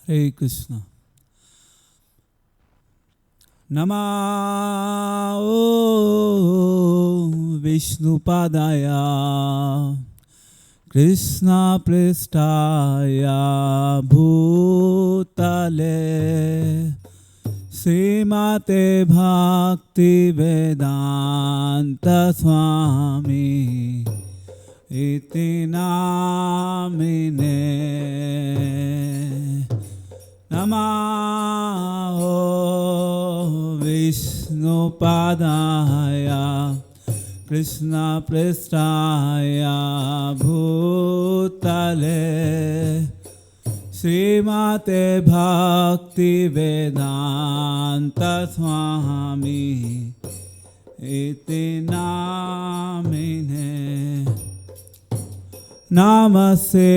हरे कृष्ण। नमो विष्णुपादाय कृष्ण पृष्ठाय भूतले श्रीमते भक्ति वेदांत स्वामी इति नामिने। नमो विष्णुपादाय कृष्ण पृष्ठाय भूतले श्रीमते भक्ति वेदांत स्वामी इति नामिने। नमस्ते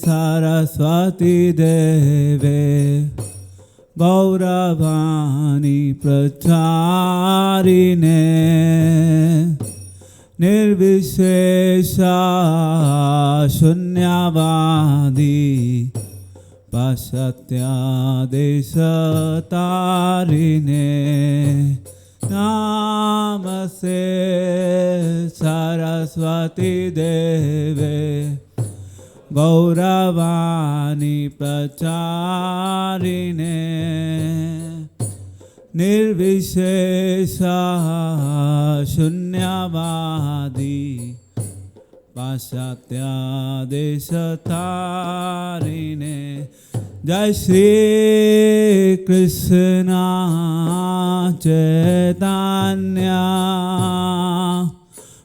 सरस्वती देवे गौरवाणी प्रचारिणे निर्विशेष शून्यवादी पाश्चात्यादेशतारिणे। नमस्ते सरस्वती देवे गौरवाणी प्रचारिणे निर्विशेष शून्यवादी पाश्चात्यादेशतारिणे। जय श्री कृष्ण चैतन्य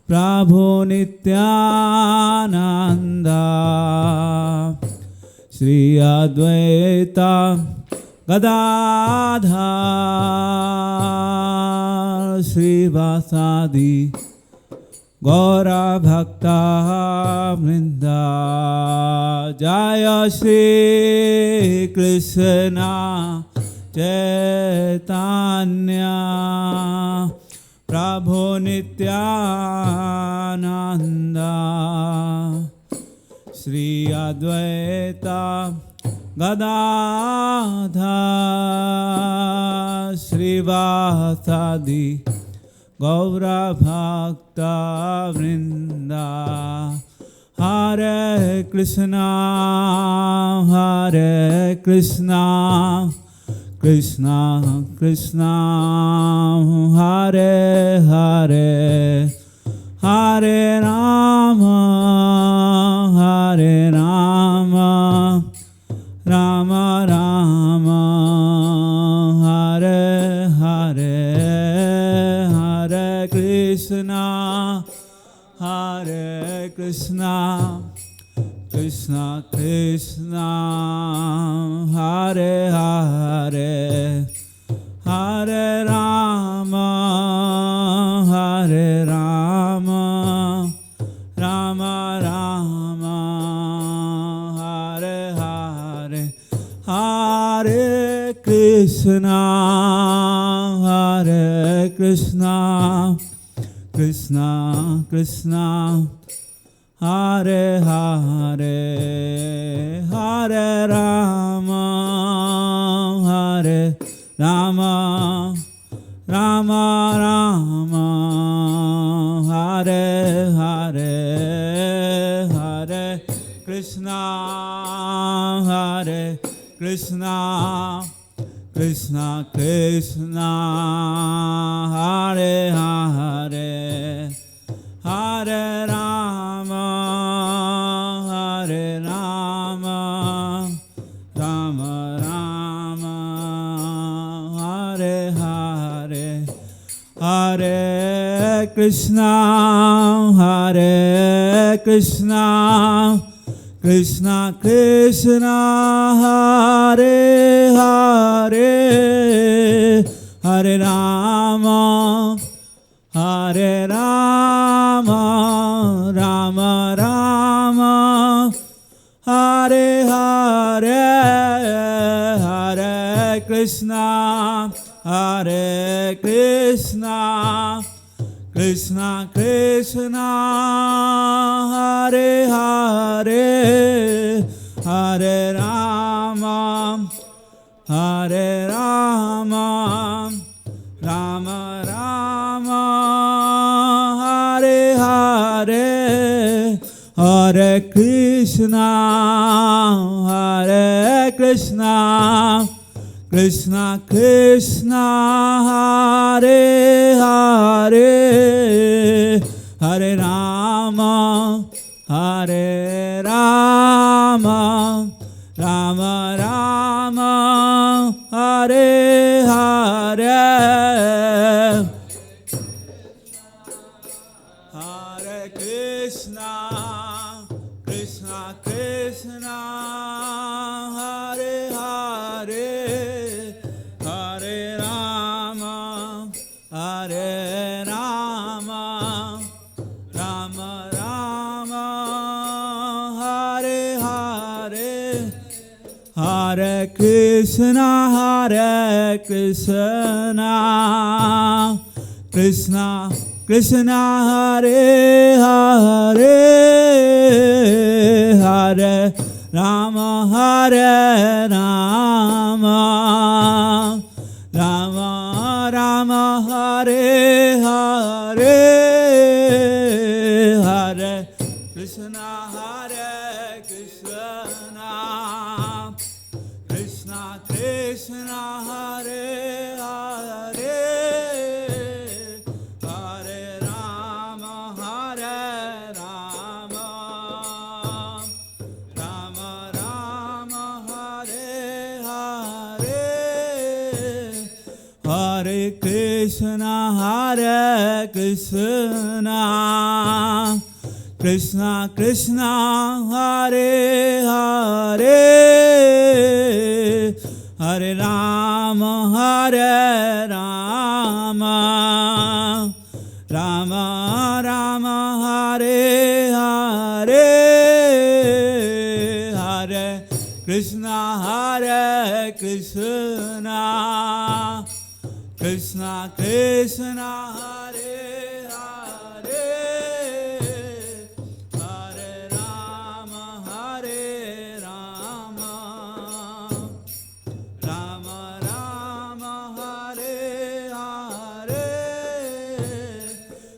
प्रभु नित्यानंद श्री अद्वैत गदाधर श्रीवासादि गौर भक्ता वृंद। जय श्री कृष्ण चैतन्य प्रभु नित्यानंद श्री अद्वैत गदाधर श्रीवासादि गौर भक्ता वृंद। हरे Krishna Krishna Krishna Hare Hare Hare Ram Ram Ram Hare Hare Hare Krishna Krishna Krishna Hare Hare Hare Ram Ram Ram Hare Hare Hare Krishna Krishna Krishna Hare Hare Hare Ram Ram Ram Hare Hare Hare Krishna Krishna Krishna Hare Hare Hare Ram Ram Ram Hare Hare Hare Krishna Krishna Krishna Hare Hare Hare Ram Ram Ram Hare Hare Hare Krishna Krishna Krishna Hare Hare Hare Ram Hare Krishna, Hare Krishna, Krishna Krishna, Hare Hare, Hare Rama, Hare Rama, Rama Rama, Hare Hare, Hare Krishna, Krishna Krishna, Hare Hare, Hare Rama, Hare Rama, Rama Rama, Hare Hare, Hare Krishna, Hare Krishna, Krishna Krishna, Hare Hare, Hare Rama, Hare Rama, Rama Rama, Hare Hare, Hare Krishna, Hare Krishna, Krishna Krishna, Hare Hare, Hare Rama, Hare Rama, Rama Rama, Hare Hare, Hare Krishna, Hare Krishna, Krishna Krishna, Hare Hare, Hare Rama, Hare Rama, Rama Rama, Hare Hare, Hare Krishna, Hare Krishna, Krishna Krishna, Hare Hare, Hare Rama, Hare Rama, Rama Rama, Hare Hare,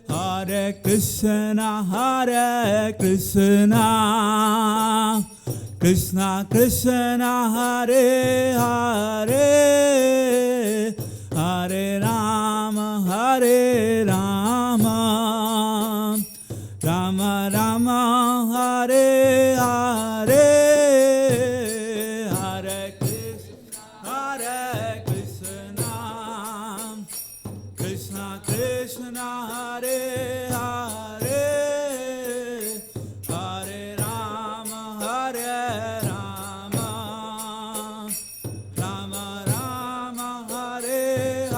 Hare Krishna, Hare Krishna, Krishna Krishna, Hare Hare, Hare Rama, Hare Rama, Rama Rama, Hare Hare, Hare Krishna, Krishna Krishna, Hare Hare, Hare Rama, Hare Rama, Rama Rama, Hare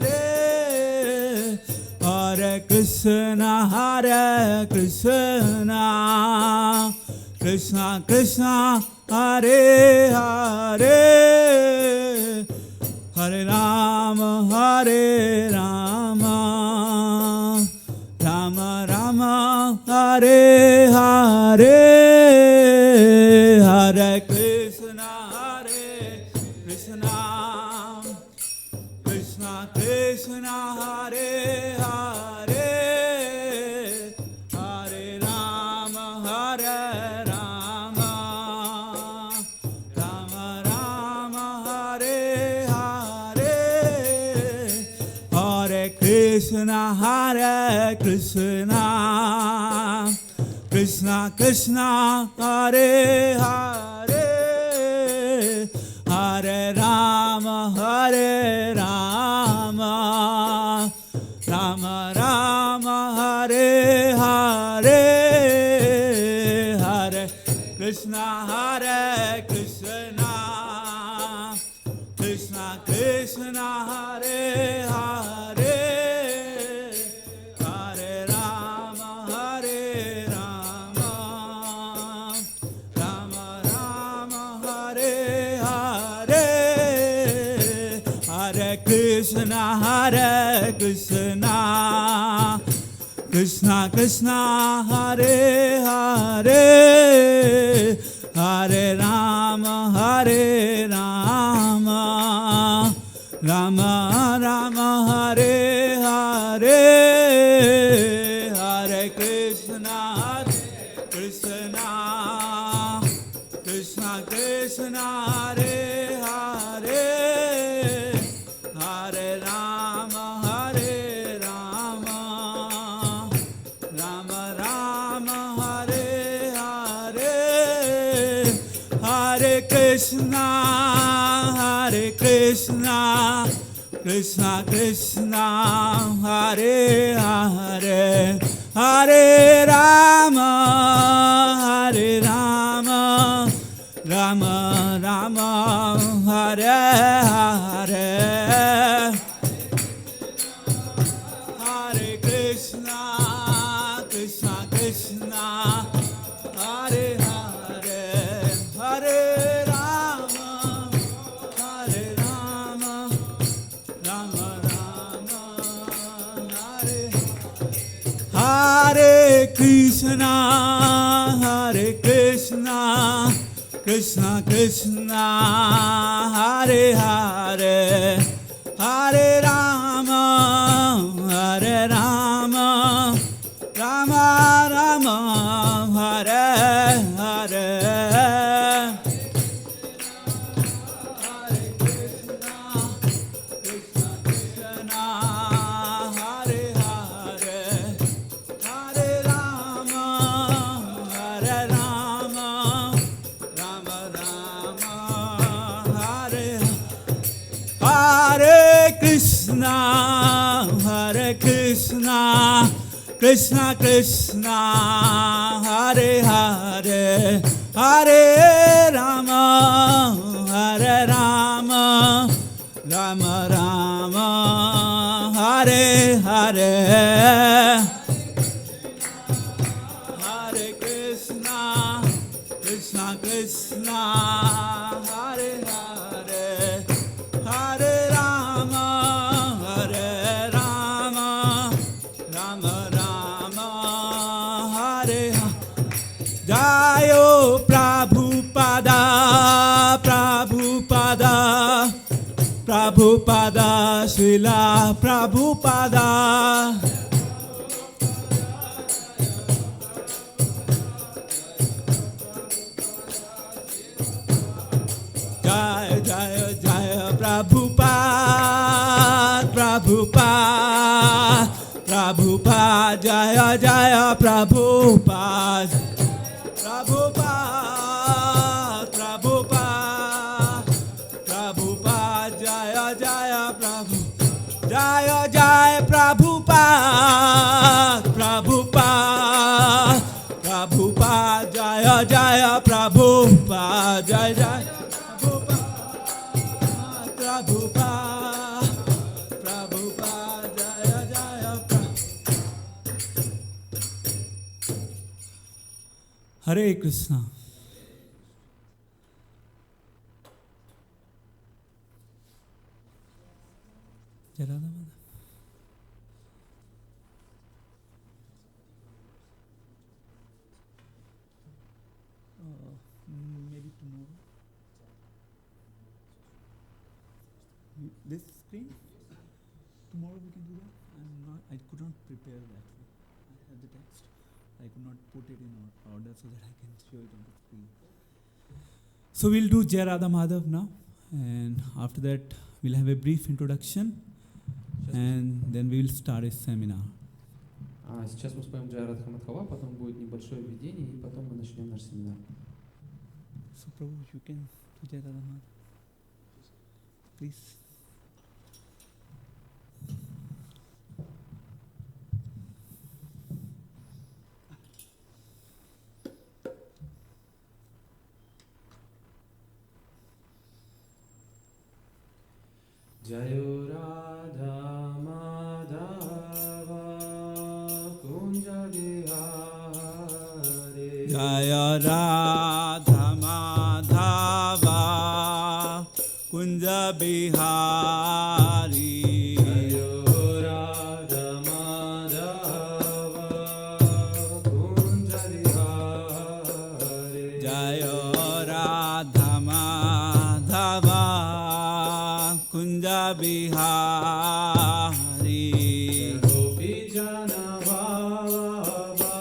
Hare, Hare Krishna, Hare Krishna, Krishna Krishna, Hare Hare, Hare Rama, Hare Rama, Rama Rama, Hare Hare, Hare Krishna, Krishna Krishna, Hare Hare, Hare Rama, Hare Rama, Rama Rama, Hare Hare, Hare Krishna, Krishna Krishna, Hare Hare, Hare Rama, Hare Rama, Rama Rama, Hare Hare, Hare Krishna, Krishna Krishna, Hare Hare, Hare Rama, Hare Rama, Rama Rama, Hare Hare, Hare Krishna, Krishna Krishna, Hare Hare, Hare Rama, Hare Rama, Rama Rama, Hare Hare, Hare Krishna, Krishna Krishna Krishna Hare Hare Hare Rama Hare Rama Rama Rama Hare Hare Hare Krishna Krishna Krishna Hare Hare Hare Rama Rama Rama Hare Hare Hare Krishna Krishna Hare Hare Hare Rama Rama Rama Hare Hare Krishna Krishna Krishna Hare Hare Hare Rama Rama Rama Hare Hare Hare Krishna Krishna Hare Hare Hare Rama Rama Rama Hare Hare Krishna Krishna Krishna Hare Hare Hare Rama Rama Rama Hare Hare Hare Krishna Krishna Hare Hare Hare Rama Rama Rama Hare Jayo Prabhupada Srila Prabhupada Jaya Prabhupada Jaya Prabhupada Jaya Prabhupada Jaya Prabhupada Jaya Prabhupada Jaya Hare Krishna. Maybe tomorrow. This screen? Tomorrow we can do that. I could not prepare that. I had the text. I could not put it in order so that I can show it on the screen. So we'll do Jai Radha Madhav now, and after that we'll have a brief introduction, and then we will start a seminar. Сейчас мы споем Джай Радха Мадхава, потом будет небольшое введение, и потом мы начнем наш семинар. So Prabhu, you can do Jai Radha Madhav, please. Jayo Radha Madhava Kunja Vihare Jaya Radha Madhava Kunja Bihari Jayo Radha Madhava Kunja Vihare Jaya Radha Madhava Kunja Bihari Gopi Jana Bhava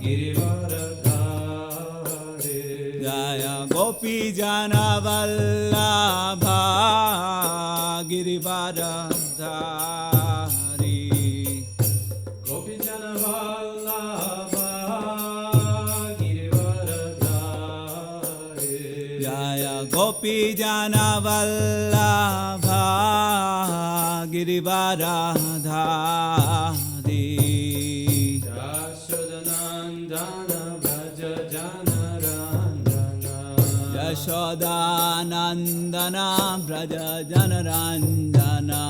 Girivara Gopi Jana Vallabha Girivaradhari Gopi Jana Vallabha Girivaradhari Jaya Gopi Jana Vallabha Girivaradhari Yashodanandana Braja Janaranjana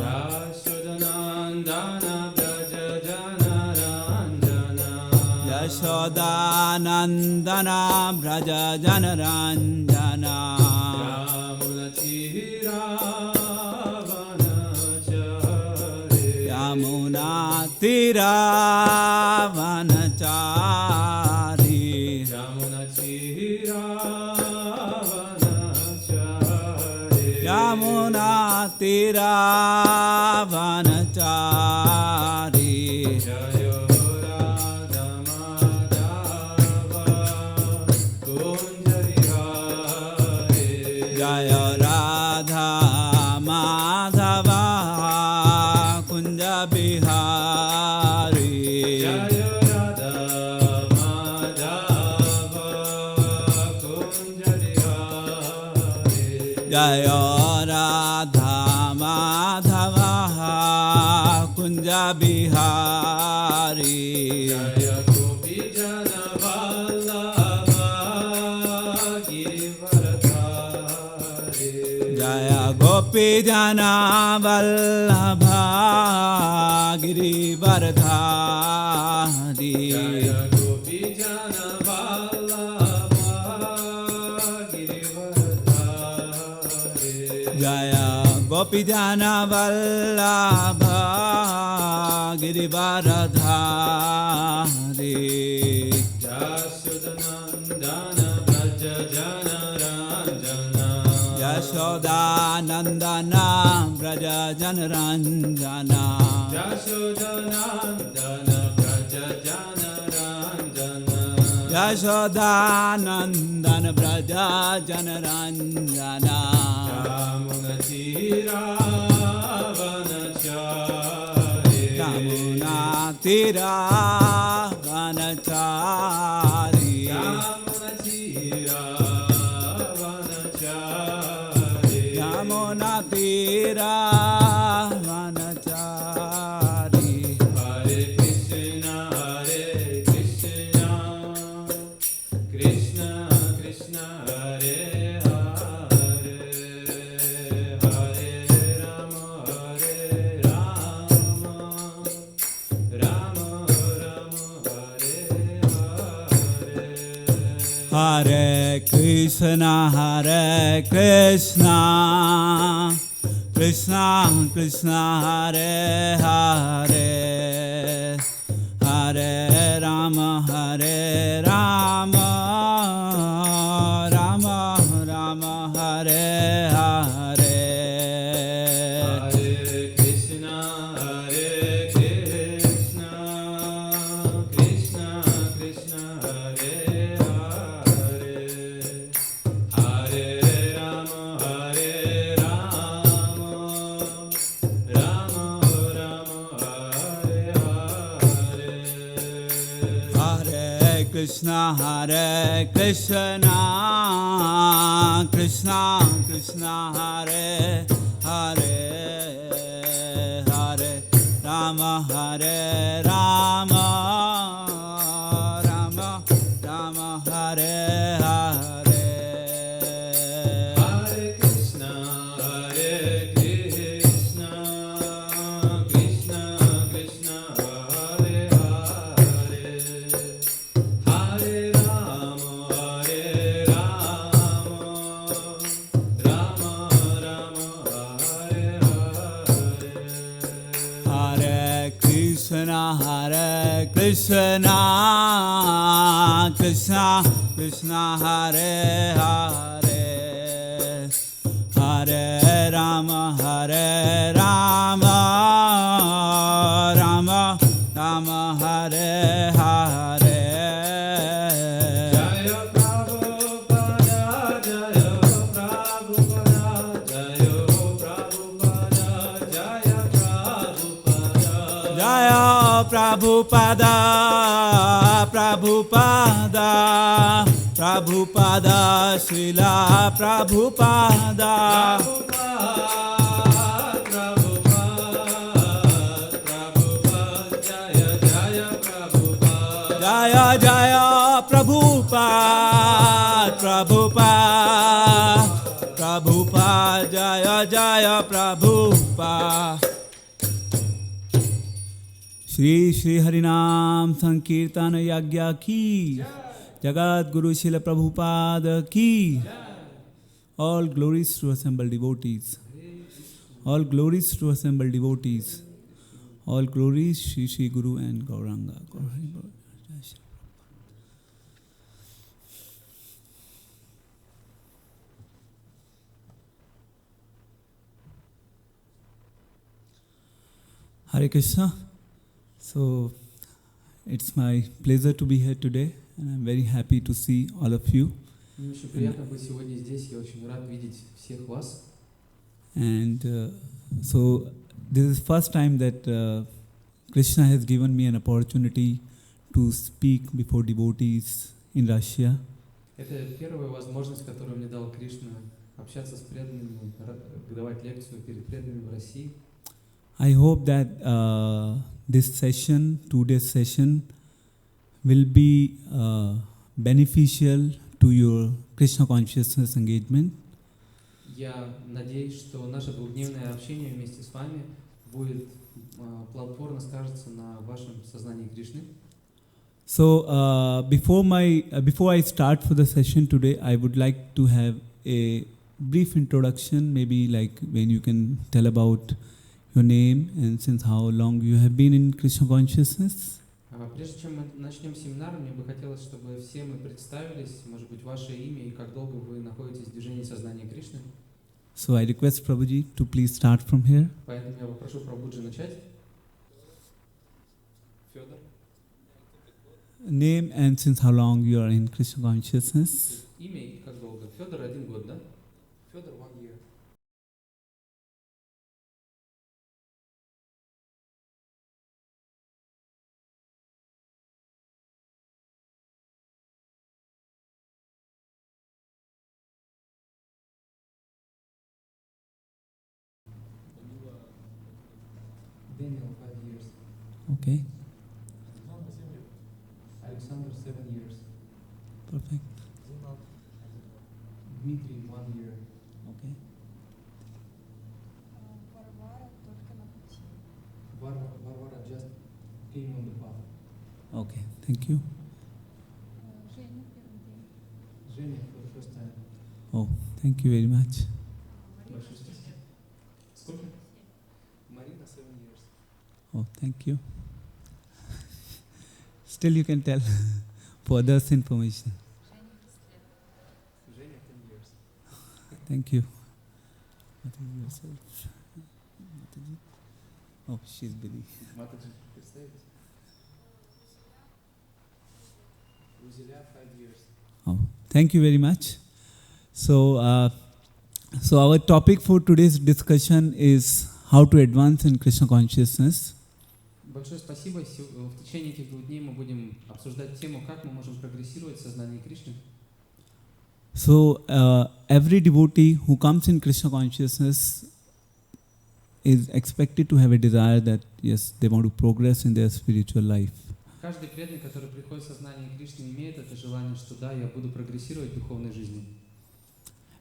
Yashodanandana Braja Janaranjana Yashodanandana Braja Janaranjana Yamuna Tiravanachari Yamuna Tiravanachari Yamuna Tiravanachari Jayo Radha Madhava Kunjarihari Jaya Radha Madhava Kunja Bihari Jayo Radha Madhava Kunjarihari Jaya Radha Madhava Kunja Bihari Jaya Gopi Jana Vallabha Girivaradhari Jaya Gopi Jana Vallabha Girivaradhari Jaya Gopi Jana Vallabha Girivaradhari Jaya Gopi Jana Vallabha Girivaradhari Yashodanandana Braja Janaranjana Yashodanandana Braja Janaranjana Yashodanandana Braja Janaranjana Yashodanandana Braja Janaranjana Yamuna Tiravanachari Yamuna Tiravanachari Yamuna Tiravanachari Yamuna Tiravanachari Hare Krishna Krishna Krishna Hare Hare Hare Rama Rama Rama Hare Hare Hare Krishna Krishna Krishna Hare Hare Hare Rama Rama Rama Hare Hare Hare Krishna Krishna Krishna Hare Hare Hare Rama Rama Rama Hare Hare Hare Krishna Krishna Krishna Hare Hare Hare Rama Rama Rama Hare Hare Hare Krishna Krishna Krishna Hare Hare Hare Rama Rama Rama Hare Hare Hare Krishna Krishna Krishna Hare Hare Hare Rama Rama Rama Hare Hare Jaya Prabhupada Prabhupada, Prabhupada, Prabhupada, Srila Prabhupada. Jaya Jaya Prabhupada, Prabhupada, Prabhupada, Jaya Jaya Prabhupada. Shri Shri Harinam Sankirtana Yagya ki, Jagat Guru Srila Prabhupada ki. All glories to assembled devotees. All glories to assembled devotees. All glories Shri Shri Guru and Gauranga. Hare Krishna. So it's my pleasure to be here today, and I'm very happy to see all of you. Мне очень приятно быть сегодня здесь. Я очень рад видеть всех вас. And so this is first time that Krishna has given me an opportunity to speak before devotees in Russia. Это первая возможность, которую мне дал Кришна, общаться с преданными, давать лекцию перед преданными в России. I hope that this session, today's session, will be beneficial to your Krishna consciousness engagement. Я надеюсь, что наше двухдневное общение вместе с вами будет плодотворно скажется на вашем сознании Кришны. So before I start for the session today, I would like to have a brief introduction, maybe like when you can tell about your name and since how long you have been in Krishna consciousness. Прежде чем мы начнем семинар, мне бы хотелось, чтобы все мы представились, может быть, ваше имя и как долго вы находитесь в движении сознания Кришны. So I request Prabhuji to please start from here. Поэтому я попрошу Прабхуджи начать. Федор. Name and since how long you are in Krishna consciousness. Имя и как долго? Федор 1 год, да? Федор 1 year. Daniel 5 years. Okay. Alexander 7 years. Perfect. Dmitry 1 year. Okay. Varvara just came on the path. Okay. Thank you. Женя for the first time. Oh, thank you very much. Сколько? Marina 7 years. Oh, thank you. Still you can tell for others information. Женя 10 years. Thank you. What is yourself? Oh, she's busy. Матаджи, представитесь? Рузеля 5 years. Oh, thank you very much. So our topic for today's discussion is how to advance in Krishna consciousness. Большое спасибо. В течение этих 2 дней мы будем обсуждать тему, как мы можем прогрессировать в сознании Кришны. So every devotee who comes in Krishna consciousness is expected to have a desire that yes, they want to progress in their spiritual life. Каждый преданный, который приходит в сознание Кришны, имеет это желание, что да, я буду прогрессировать в духовной жизни.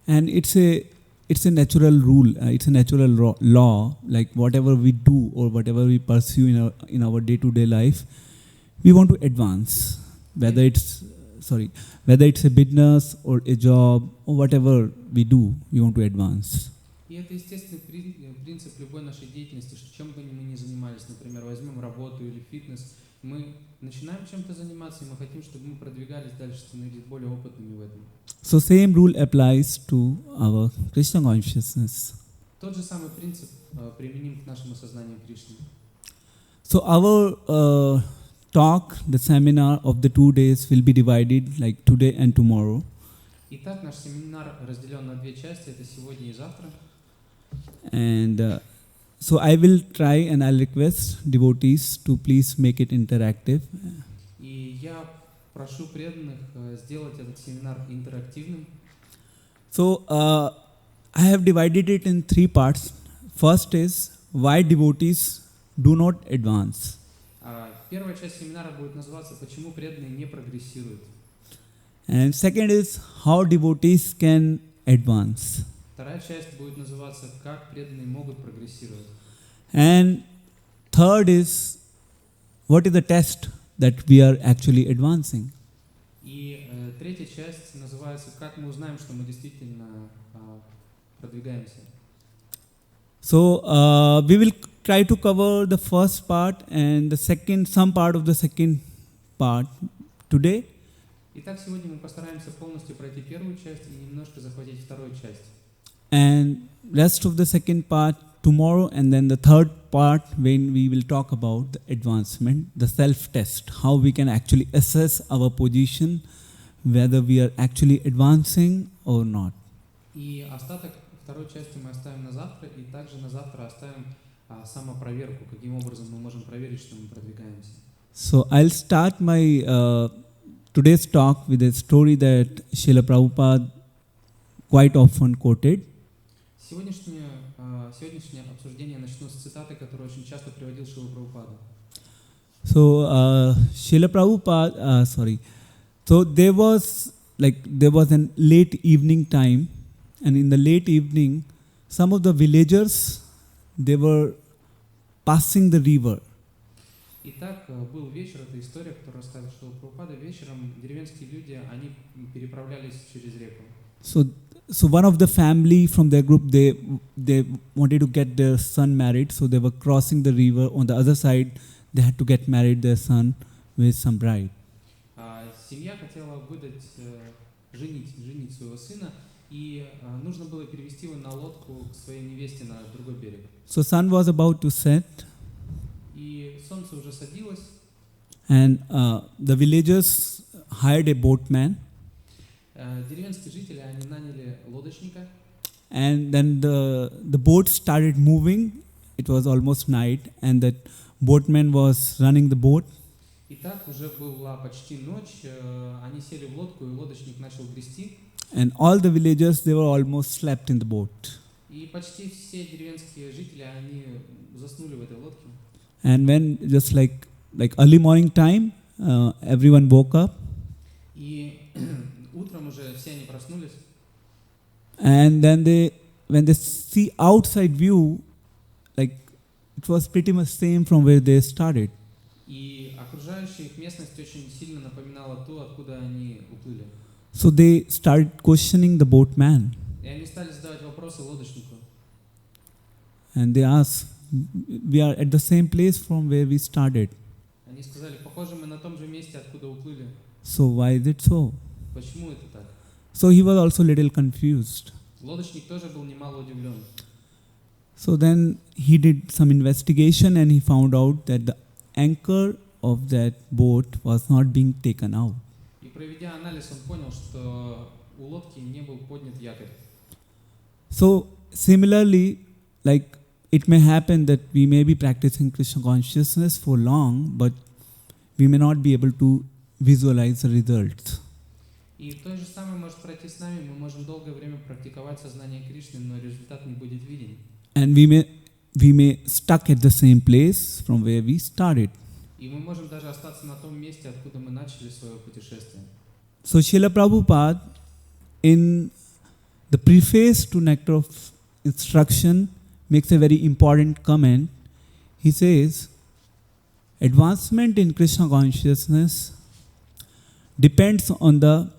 And it's a natural rule, it's a natural law, like whatever we do or whatever we pursue in our day-to-day life, we want to advance, whether it's a business or a job or whatever we do, we want to advance. И это естественный принцип любой нашей деятельности, что чем бы мы ни занимались, например, возьмем работу или фитнес, мы начинаем чем-то заниматься, и мы хотим, чтобы мы продвигались дальше, становились более опытными в этом. So same rule applies to our Krishna consciousness. Тот же самый принцип применим к нашему сознанию Кришны. So our talk, the seminar of the 2 days will be divided like today and tomorrow. Итак, наш семинар разделен на 2 части, это сегодня и завтра. And So I will try and I'll request devotees to please make it interactive. И я прошу преданных сделать этот семинар интерактивным. So I have divided it in 3 parts. First is why devotees do not advance. Первая часть семинара будет называться «Почему преданные не прогрессируют?». And second is how devotees can advance. Вторая часть будет называться «Как преданные могут прогрессировать?». And third is what is the test that we are actually advancing. И третья часть называется «Как мы узнаем, что мы действительно продвигаемся?». So we will try to cover the first part and the second, some part of the second part today. Итак, сегодня мы постараемся полностью пройти первую часть и немножко захватить вторую часть. And rest of the second part tomorrow, and then the third part when we will talk about the advancement, the self-test, how we can actually assess our position, whether we are actually advancing or not. И остаток второй части мы оставим на завтра, и также на завтра оставим самопроверку, каким образом мы можем проверить, что мы продвигаемся. So I'll start my today's talk with a story that Srila Prabhupada quite often quoted. Сегодняшнее обсуждение начну с цитаты, которую очень часто приводил Шрила Прабхупада. So Srila Prabhupada, so there was an late evening time, and in the late evening, some of the villagers, they were passing the river. Итак, был вечер, это история, которую рассказывал Шрила Прабхупада. Вечером деревенские люди, они переправлялись через реку. So one of the family from their group, they wanted to get their son married, so they were crossing the river. On the other side, they had to get married their son with some bride. Семья хотела женить своего сына, и нужно было перевести его на лодку к своей невесте на другой берег. So sun was about to set. И солнце уже садилось. And the villagers hired a boatman. Деревенские жители, они наняли лодочника. And then the boat started moving. It was almost night, and that boatman was running the boat. Итак, уже была почти ночь. Они сели в лодку, и лодочник начал грести. And all the villagers, they were almost slept in the boat. И почти все деревенские жители, они заснули в этой лодке. And when just like early morning time, everyone woke up. И утром уже все они проснулись. And then when they see outside view, like it was pretty much same from where they started. И окружающая их местность очень сильно напоминала ту, откуда они уплыли. So they started questioning the boatman. И они стали задавать вопросы лодочнику. And they asked, we are at the same place from where we started. Они сказали, похоже, мы на том же месте, откуда уплыли. So why is it so? Почему это так? So he was also a little confused. Лодочник тоже был немало удивлен. So then he did some investigation and he found out that the anchor of that boat was not being taken out. И проведя анализ, он понял, что у лодки не был поднят якорь. So similarly, like it may happen that we may be practicing Krishna consciousness for long, but we may not be able to visualize the results. И то же самое может пройти с нами. Мы можем долгое время практиковать сознание Кришны, но результат не будет виден. And we may stuck at the same place from where we started. И мы можем даже остаться на том месте, откуда мы начали свое путешествие. So Srila Prabhupada, in the preface to Nectar of Instruction, makes a very important comment. He says, advancement in Krishna consciousness depends on the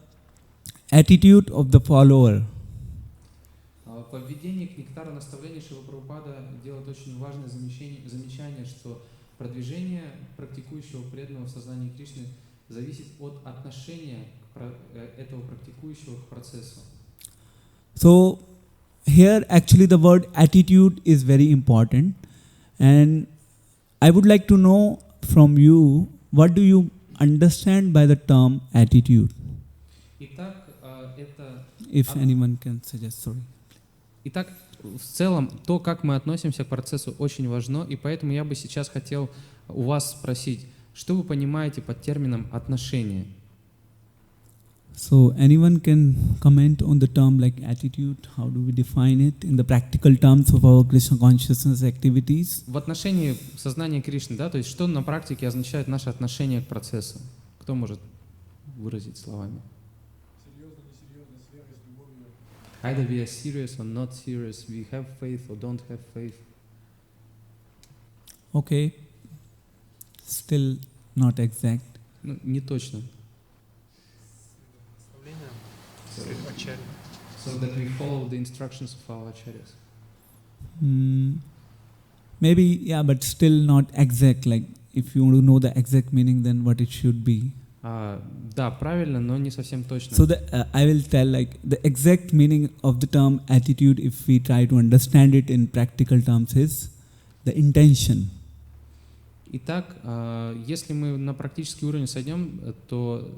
attitude of the follower. По введению к нектару наставлений Шрила Прабхупада делает очень важное замечание, что продвижение практикующего преданного в сознании Кришны зависит от отношения этого практикующего к процессу. So here actually the word attitude is very important, and I would like to know from you, what do you understand by the term attitude? Итак, это... If anyone can suggest, sorry. Итак, в целом то, как мы относимся к процессу, очень важно, и поэтому я бы сейчас хотел у вас спросить, что вы понимаете под термином «отношения»? So anyone can comment on the term like attitude, how do we define it in the practical terms of our Krishna consciousness activities? В отношении сознания Кришны, да, то есть что на практике означает наше отношение к процессу? Кто может выразить словами? Either we are serious or not serious, we have faith or don't have faith. Okay, still not exact. Ну, не точно. So that we follow the instructions of our acharyas. Maybe, yeah, but still not exact. Like, if you want to know the exact meaning, then what it should be. Да, правильно, но не совсем точно. So I will tell like the exact meaning of the term attitude, if we try to understand it in practical terms, is the intention. Итак, если мы на практический уровень сойдем, то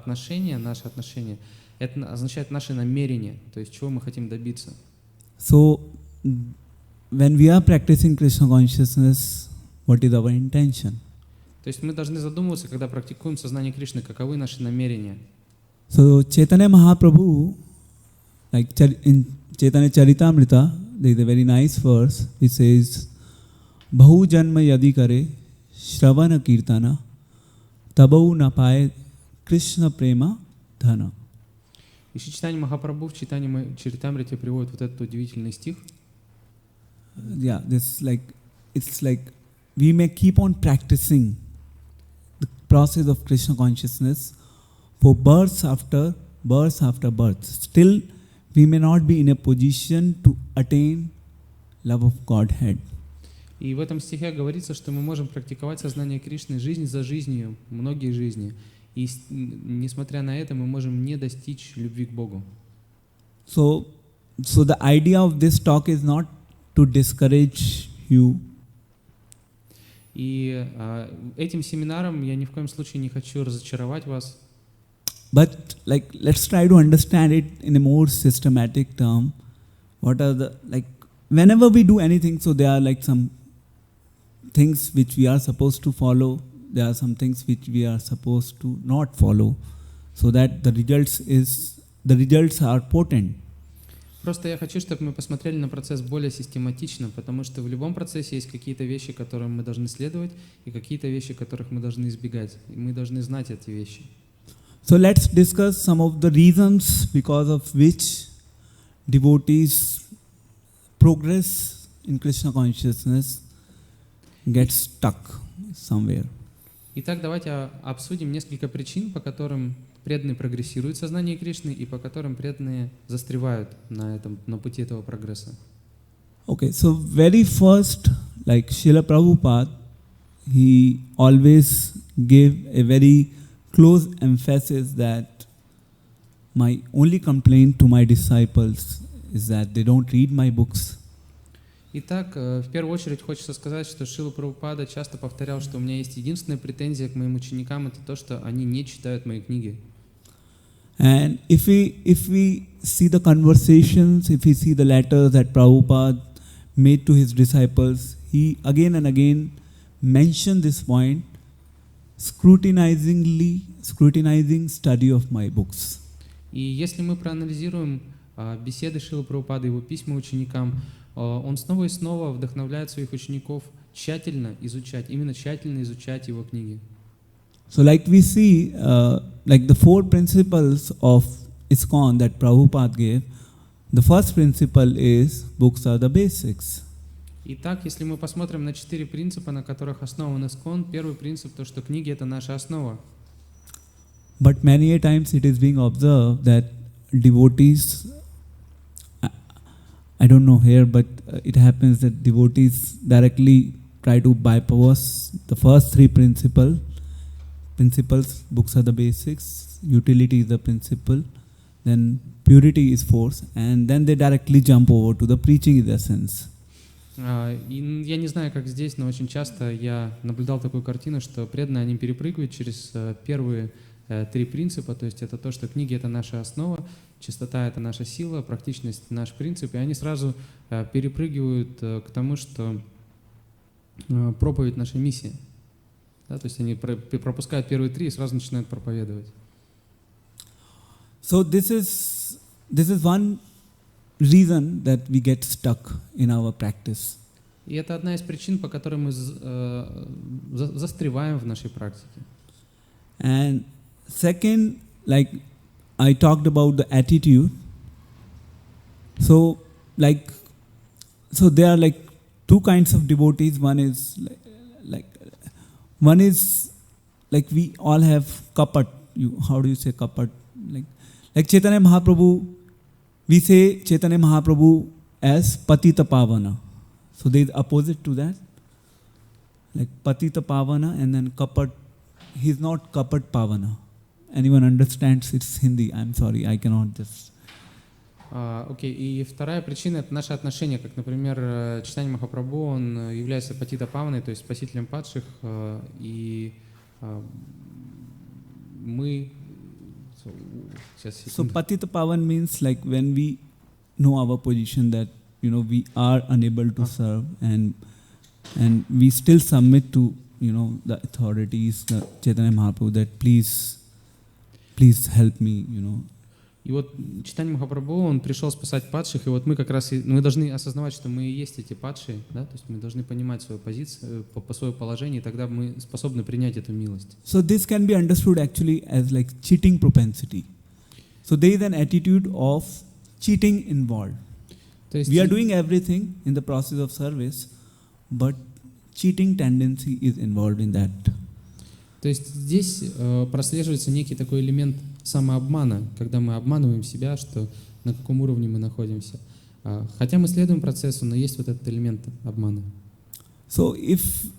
наши отношения, это означает наше намерение, то есть чего мы хотим добиться. So, when we are practicing Krishna consciousness, what is our intention? То есть мы должны задумываться, когда практикуем сознание Кришны, каковы наши намерения. So, Chaitanya Mahaprabhu, like in Chaitanya Charitamrita, there is a very nice verse. It says, "Bahu janma yadi kare shravana kirtana, tabau na paye Krishna prema dhana." И Чайтанья Махапрабху в Чайтанья Чаритамрите приводит вот этот удивительный стих. Yeah, it's like we may keep on practicing the process of Krishna consciousness for births after birth. Still, we may not be in a position to attain love of Godhead. И в этом стихе говорится, что мы можем практиковать сознание Кришны жизнь за жизнью, многие жизни. И несмотря на это, мы можем не достичь любви к Богу. So the idea of this talk is not to discourage you. И этим семинаром я ни в коем случае не хочу разочаровать вас. But like, let's try to understand it in a more systematic term. What are the, like, whenever we do anything, so there are like some things which we are supposed to follow. There are some things which we are supposed to not follow, so that the results are potent. Просто я хочу, чтобы мы посмотрели на процесс более систематично, потому что в любом процессе есть какие-то вещи, которым мы должны следовать, и какие-то вещи, которых мы должны избегать. И мы должны знать эти вещи. So let's discuss some of the reasons because of which devotees' progress in Krishna consciousness gets stuck somewhere. Итак, давайте обсудим несколько причин, по которым преданные прогрессируют в сознании Кришны и по которым преданные застревают на пути этого прогресса. Okay, so very first, like Srila Prabhupada, he always gave a very close emphasis that my only complaint to my disciples is that they don't read my books. Итак, в первую очередь хочется сказать, что Шрила Прабхупада часто повторял, что у меня есть единственная претензия к моим ученикам, это то, что они не читают мои книги. And if we see the conversations, if we see the letters that Prabhupada made to his disciples, he again and again mentioned this point, scrutinizing study of my books. И если мы проанализируем беседы Шрилы Прабхупады, его письма ученикам, он снова и снова вдохновляет своих учеников тщательно изучать его книги. So like we see, like the 4 principles of ISKCON that Prabhupada gave, the first principle is books are the basics. Итак, если мы посмотрим на 4 принципа, на которых основан ISKCON, первый принцип то, что книги это наша основа. But many a times it is being observed that devotees, I don't know here, but it happens that devotees directly try to bypass the first 3 principles. Books are the basics, utility is the principle, then purity is force, and then they directly jump over to the preaching is essence. Я не знаю, как здесь, но очень часто я наблюдал такую картину, что преданные, они перепрыгивают через первые три принципа, то есть это то, что книги — это наша основа, чистота — это наша сила, практичность — наш принцип, и они сразу перепрыгивают к тому, что проповедь — наша миссия. Да, то есть они пропускают первые три и сразу начинают проповедовать. So this is one reason that we get stuck in our practice. И это одна из причин, по которой мы застреваем в нашей практике. And second, like I talked about the attitude. So there are like two kinds of devotees. One is like we all have kapat. How do you say kapat? Like Chaitanya Mahaprabhu, we say Chaitanya Mahaprabhu as Patita Pavana. So there is opposite to that. Like Patita Pavana and then kapat. He's not kapat Pavana. Anyone understands it's Hindi? I'm sorry, I cannot just. Окей, и вторая причина — это наше отношение, как, например, Чайтанья Махапрабху, он является Патита Паваной, то есть спасителем падших, и мы... So Patita Pavan means like when we know our position that we are unable to serve and we still submit to the authorities, the Chaitanya Mahaprabhu, that please help me, И вот Чайтанья Махапрабху, он пришел спасать падших, и вот мы как раз, мы должны осознавать, что мы и есть эти падшие, да, то есть мы должны понимать свою позицию, свое положение, и тогда мы способны принять эту милость. So this can be understood actually as like cheating propensity. So there is an attitude of cheating involved. We are doing everything in the process of service, but cheating tendency is involved in that. То есть здесь прослеживается некий такой элемент самообмана, когда мы обманываем себя, что на каком уровне мы находимся. Хотя мы следуем процессу, но есть вот этот элемент обмана. So if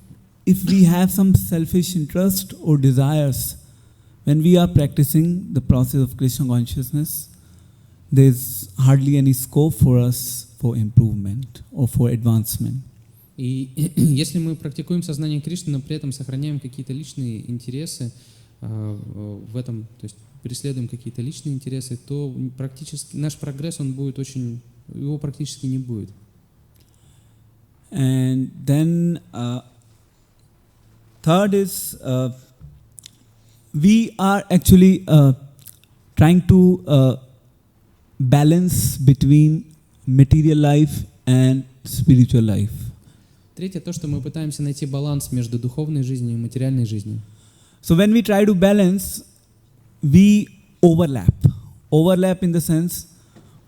we have some selfish interest or desires when we are practicing the process of Krishna consciousness, there is hardly any scope for us for improvement or for advancement. И если мы практикуем сознание Кришны, но при этом сохраняем какие-то личные интересы в этом, то есть преследуем какие-то личные интересы, то практически наш прогресс, его практически не будет. And then third is we are actually trying to balance between material life and spiritual life. Третье, то, что мы пытаемся найти баланс между духовной жизнью и материальной жизнью. So when we try to balance, we overlap. Overlap in the sense,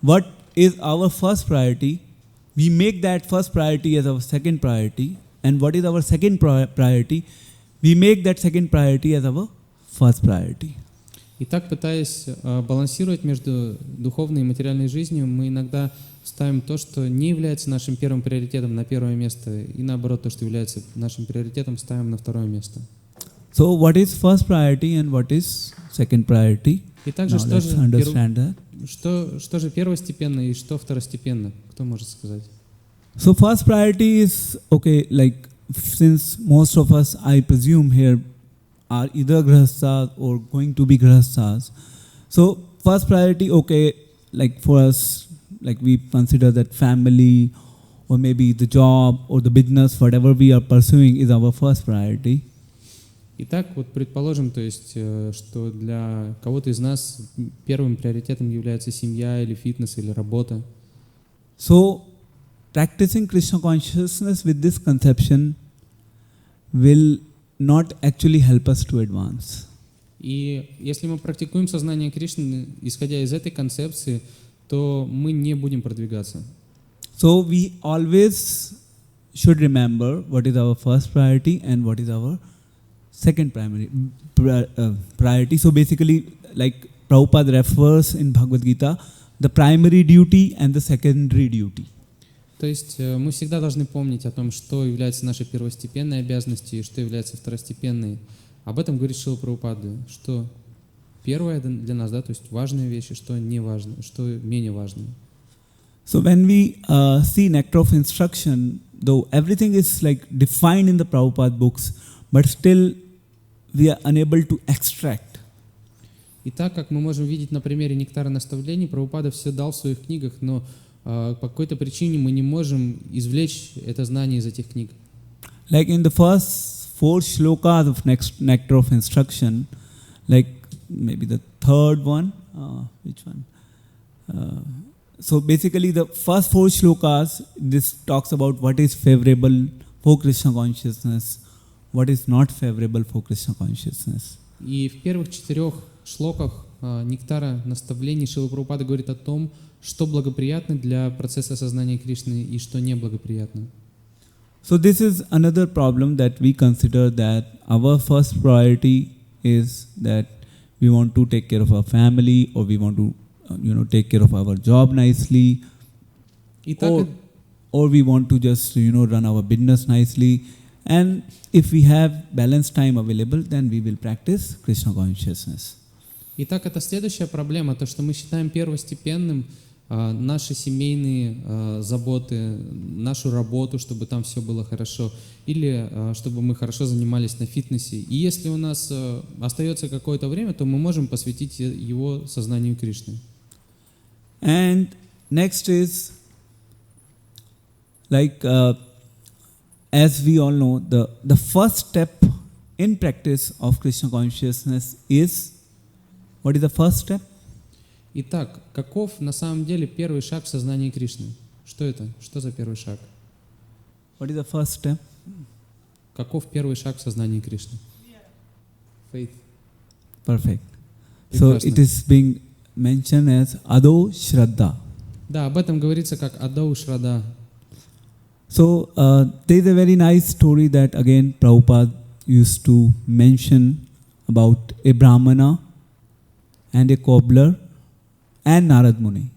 what is our first priority, we make that first priority as our second priority, and what is our second priority, we make that second priority as our first priority. И так, пытаясь балансировать между духовной и материальной жизнью, мы иногда ставим то, что не является нашим первым приоритетом, на первое место, и наоборот, то, что является нашим приоритетом, ставим на второе место. So what is first priority and what is second priority? И также, Now let's understand that. Что же первостепенно и что второстепенно? Кто может сказать? So first priority is, okay, like since most of us, I presume here, are either grahasthas or going to be grahasthas. So first priority, okay, like for us, like we consider that family or maybe the job or the business, whatever we are pursuing is our first priority. Итак, вот предположим, то есть, что для кого-то из нас первым приоритетом является семья или фитнес или работа. So practicing Krishna consciousness with this conception will not actually help us to advance. И если мы практикуем сознание Кришны, исходя из этой концепции, то мы не будем продвигаться. So we always should remember what is our first priority and what is our second priority. So basically, like Prabhupada refers in Bhagavad Gita, the primary duty and the secondary duty. То есть мы всегда должны помнить о том, что является нашей первостепенной обязанностью и что является второстепенной. Об этом говорит Шрила Прабхупада, что первое для нас, да, то есть важные вещи, что не важно, что менее важно. So when we see nectar of instruction, though everything is like defined in the Prabhupada books, but still we are unable to extract И так как мы можем видеть на примере нектара наставлений, Прабхупада все дал в своих книгах, но по какой-то причине мы не можем извлечь это знание из этих книг. Like in the first 4 shlokas of Nectar of Instruction, like maybe the third one, which one? So basically the first 4 shlokas, this talks about what is favorable for Krishna consciousness, what is not favorable for Krishna consciousness. И в первых 4 шлоках нектара наставлений Шрила Прабхупада говорит о том, что благоприятно для процесса сознания Кришны и что неблагоприятно. So this is another problem that we consider, that our first priority is that we want to take care of our family, or we want to take care of our job nicely, or we want to just run our business nicely. And if we have balanced time available, then we will practice Krishna consciousness. Итак, это следующая проблема, то, что мы считаем первостепенным наши семейные заботы, нашу работу, чтобы там все было хорошо, или чтобы мы хорошо занимались на фитнесе. И если у нас остается какое-то время, то мы можем посвятить его сознанию Кришны. And next is, like, as we all know, the first step in practice of Krishna consciousness is, what is the first step? Итак, каков на самом деле первый шаг в сознании Кришны? Что это? Что за первый шаг? What is the first step? Каков первый шаг в сознании Кришны? Faith. Perfect. So it is being mentioned as Ado Shraddha. Да, об этом говорится как Адау Шрада. So there is a very nice story that again Prabhupada used to mention about a Brahmana and a cobbler and Narad Muni.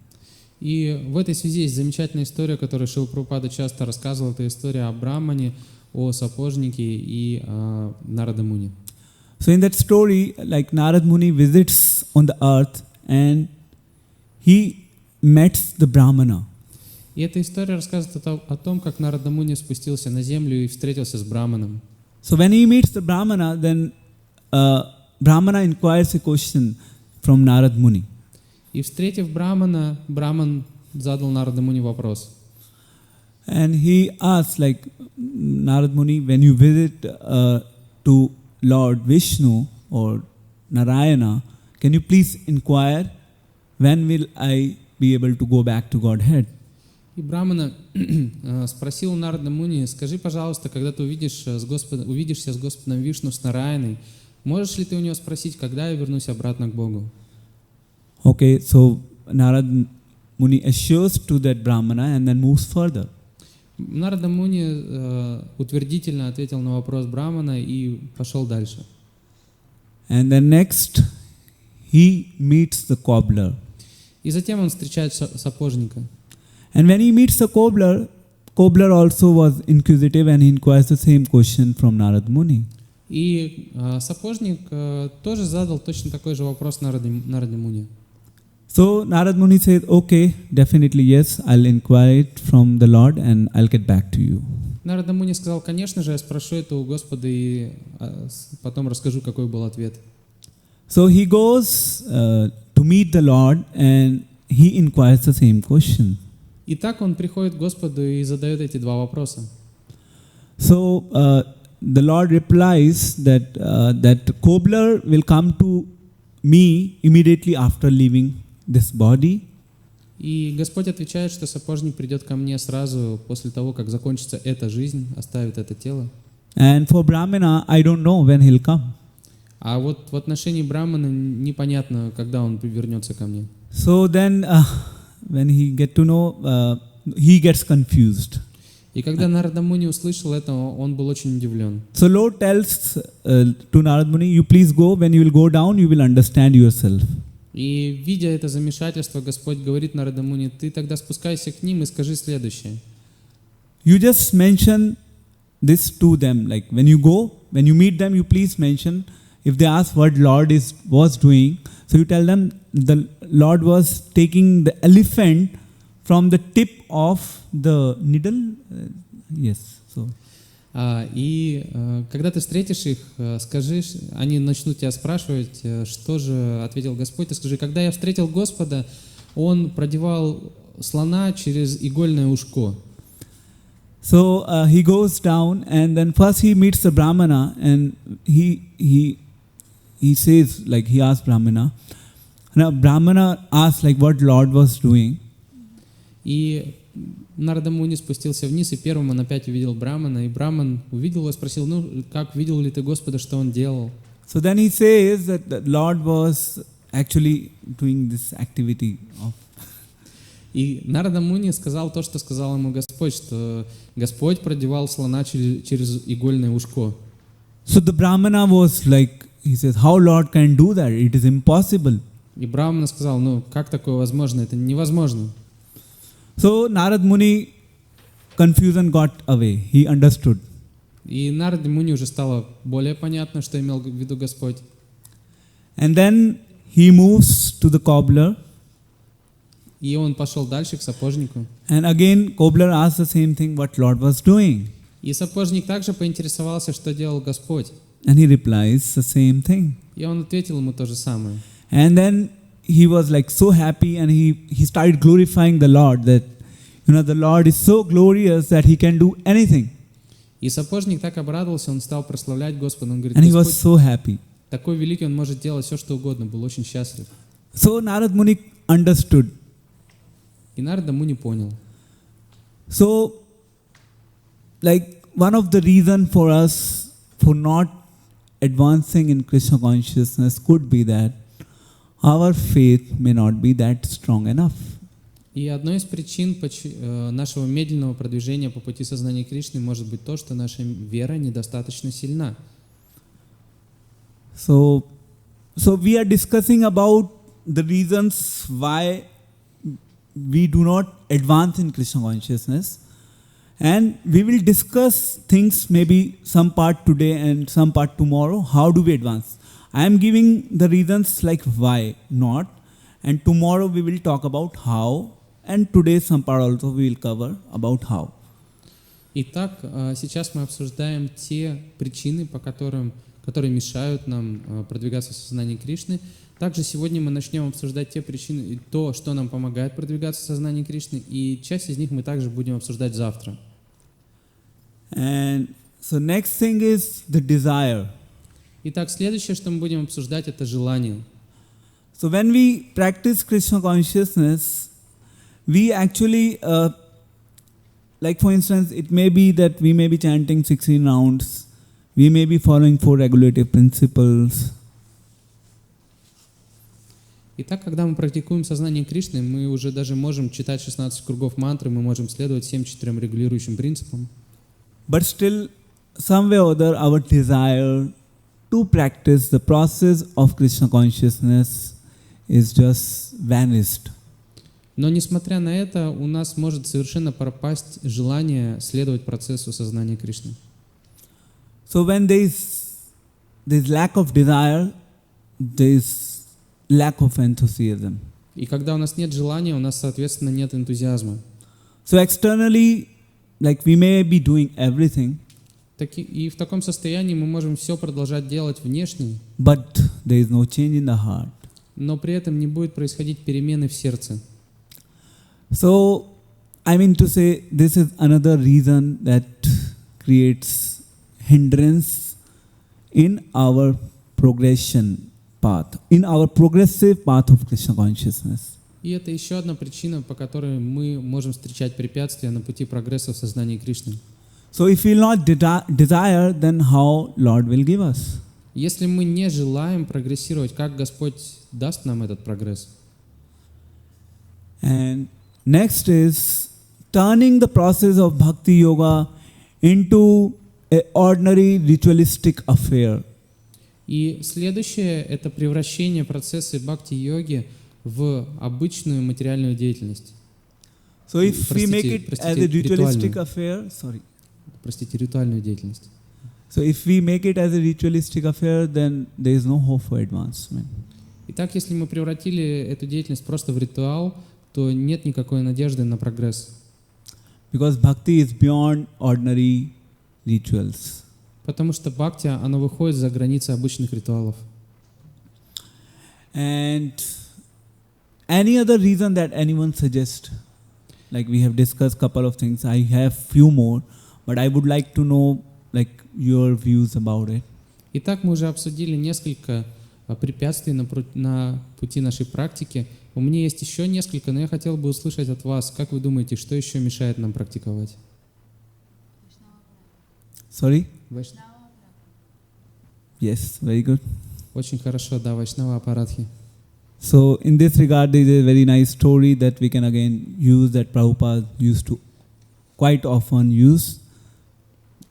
И в этой связи есть замечательная история, которую Шрила Прабхупада часто рассказывал. Это история о Брахмане, о сапожнике и о Нарада Муни. So in that story, like Narad Muni visits on the earth and he meets the Brahmana. И эта история рассказывает о том, как Нарада Муни спустился на землю и встретился с Брахманом. So when he meets the Brahmana, then Brahmana inquires a question from Narad Muni. И встретив Брахмана, Брахман задал Нарада Муни вопрос. And he asks, like, Narad Muni, when you visit to Lord Vishnu or Narayana, can you please inquire, when will I be able to go back to Godhead? И Брахмана спросил Нарада Муни: скажи, пожалуйста, когда ты увидишься с Господом Вишну, с Нараяной, можешь ли ты у него спросить, когда я вернусь обратно к Богу? Okay, so Narad Muni assures to that Brahmana and then moves further. Нарада Муни утвердительно ответил на вопрос Брахмана и пошел дальше. And then next, he meets the cobbler. И затем он встречает сапожника. And when he meets the cobbler also was inquisitive and he inquires the same question from Narad Muni. И сапожник тоже задал точно такой же вопрос Нараде Муни. So Narad Muni says, okay, definitely yes, I'll inquire it from the Lord and I'll get back to you. Нарада Муни сказал: конечно же, я спрошу это у Господа и потом расскажу, какой был ответ. So he goes to meet the Lord and he inquires the same question. И так он приходит к Господу и задает эти два вопроса. So the Lord replies that cobbler will come to me immediately after leaving this body. И Господь отвечает, что сапожник придет ко мне сразу после того, как закончится эта жизнь, оставит это тело. And for Brahmana, I don't know when he'll come. А вот в отношении Брахмана непонятно, когда он вернется ко мне. So then, when he get to know, he gets confused. И когда Нарада Муни услышал это, он был очень удивлен. So Lord tells to Narad Muni, you please go. When you will go down, you will understand yourself. И видя это замешательство, Господь говорит Нарада Муни: ты тогда спускайся к ним и скажи следующее. You just mention this to them. Like when you meet them, you please mention. If they ask what Lord was doing, so you tell them the Lord was taking the elephant from the tip of the needle. Yes. So. Когда ты встретишь их, скажи, они начнут тебя спрашивать, что же ответил Господь, ты скажи: когда я встретил Господа, Он продевал слона через игольное ушко. So he goes down, and then first he meets the Brahmana, and he says, like, he asks Brahmana. Now Brahmana asks, like, what Lord was doing. И Нарада Муни спустился вниз, и первым он опять увидел Брамана, и Браман увидел его и спросил: ну, как, видел ли ты Господа, что он делал? So then he says that the Lord was actually doing this activity of. И Нарада Муни сказал то, что сказал ему Господь, что Господь продевал слона через игольное ушко. So the Brahmana was like, he says, how Lord can do that? It is impossible. И Брамана сказал: ну, как такое возможно? Это невозможно. So Narad Muni, confusion got away. He understood. И Нараде Муни уже стало более понятно, что имел в виду Господь. And then he moves to the cobbler. И он пошел дальше к сапожнику. And again, cobbler asked the same thing, what Lord was doing. И сапожник также поинтересовался, что делал Господь. And he replies the same thing. И он ответил ему то же самое. And then he was like so happy, and he started glorifying the Lord, that, the Lord is so glorious that he can do anything. И сапожник так обрадовался, он стал прославлять Господа. Он говорит: And he was Господь so happy. такой великий, он может делать все, что угодно. Был очень счастлив. So Narad Muni understood. И Нарада Муни понял. So, like, one of the reasons for us for not advancing in Krishna consciousness could be that our faith may not be that strong enough. И одной из причин нашего медленного продвижения по пути сознания Кришны может быть то, что наша вера недостаточно сильна. So we are discussing about the reasons why we do not advance in Krishna consciousness, and we will discuss things, maybe some part today and some part tomorrow. How do we advance? I am giving the reasons like why not, and tomorrow we will talk about how, and today some part also we will cover about how. Итак, сейчас мы обсуждаем те причины, которые мешают нам продвигаться в сознании Кришны. Также сегодня мы начнем обсуждать те причины и то, что нам помогает продвигаться в сознании Кришны, и часть из них мы также будем обсуждать завтра. And so next thing is the desire. Итак, следующее, что мы будем обсуждать, это желание. So when we practice Krishna consciousness, we actually, like for instance, it may be that we may be chanting 16 rounds, we may be following 4 regulative principles. Итак, когда мы практикуем сознание Кришны, мы уже даже можем читать 16 кругов мантры, мы можем следовать всем 4 регулирующим принципам. But still, some way or other, our desire to practice the process of Krishna consciousness is just vanished. Но несмотря на это, у нас может совершенно пропасть желание следовать процессу сознания Кришны. So when there is lack of desire, there is lack of enthusiasm. И когда у нас нет желания, у нас, соответственно, нет энтузиазма. So externally, like we may be doing everything, И в таком состоянии мы можем все продолжать делать внешне, but there is no change in the heart. но при этом не будет происходить перемены в сердце. So, I mean to say, this is another reason that creates hindrance in our progression path, in our progressive path of Krishna consciousness. И это еще одна причина, по которой мы можем встречать препятствия на пути прогресса в сознании Кришны. So if we will not desire, then how Lord will give us? Если мы не желаем прогрессировать, как Господь даст нам этот прогресс? And next is turning the process of bhakti yoga into an ordinary ritualistic affair. И следующее — это превращение процесса бхакти-йоги в обычную материальную деятельность. So if we make it as a ritualistic affair, ритуальную деятельность. So if we make it as a ritualistic affair, then there is no hope for advancement. Итак, если мы превратили эту деятельность просто в ритуал, то нет никакой надежды на прогресс. Because bhakti is beyond ordinary rituals. Потому что бхакти, оно выходит за границы обычных ритуалов. And any other reason that anyone suggests? Like we have discussed couple of things. I have few more, but I would like to know like your views about it. Итак, мы уже обсудили несколько препятствий на пути нашей практики. У меня есть еще несколько, но я хотел бы услышать от вас, как вы думаете, что еще мешает нам практиковать? Sorry? Yes, very good. Очень хорошо, да, Вайшнава Апарадхи. So in this regard, there is a very nice story that we can again use that Prabhupada used to quite often use.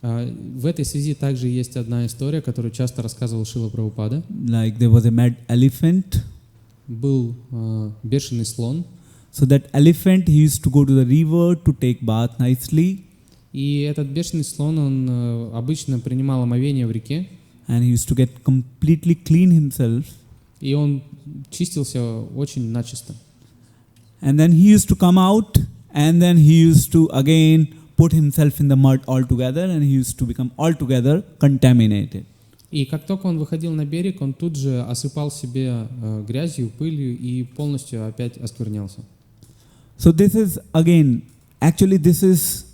В этой связи также есть одна история, которую часто рассказывал Шрила Прабхупада. Like there was a mad elephant. Был бешеный слон. So that elephant, he used to go to the river to take bath nicely. И этот бешеный слон, он обычно принимал омовение в реке. And he used to get completely clean himself. И он чистился очень начисто. And then he used to come out, and then he used to again put himself in the mud altogether, and he used to become altogether contaminated. И как только он выходил на берег, он тут же осыпал себе грязью, пылью и полностью опять осквернялся. So this is again, actually this is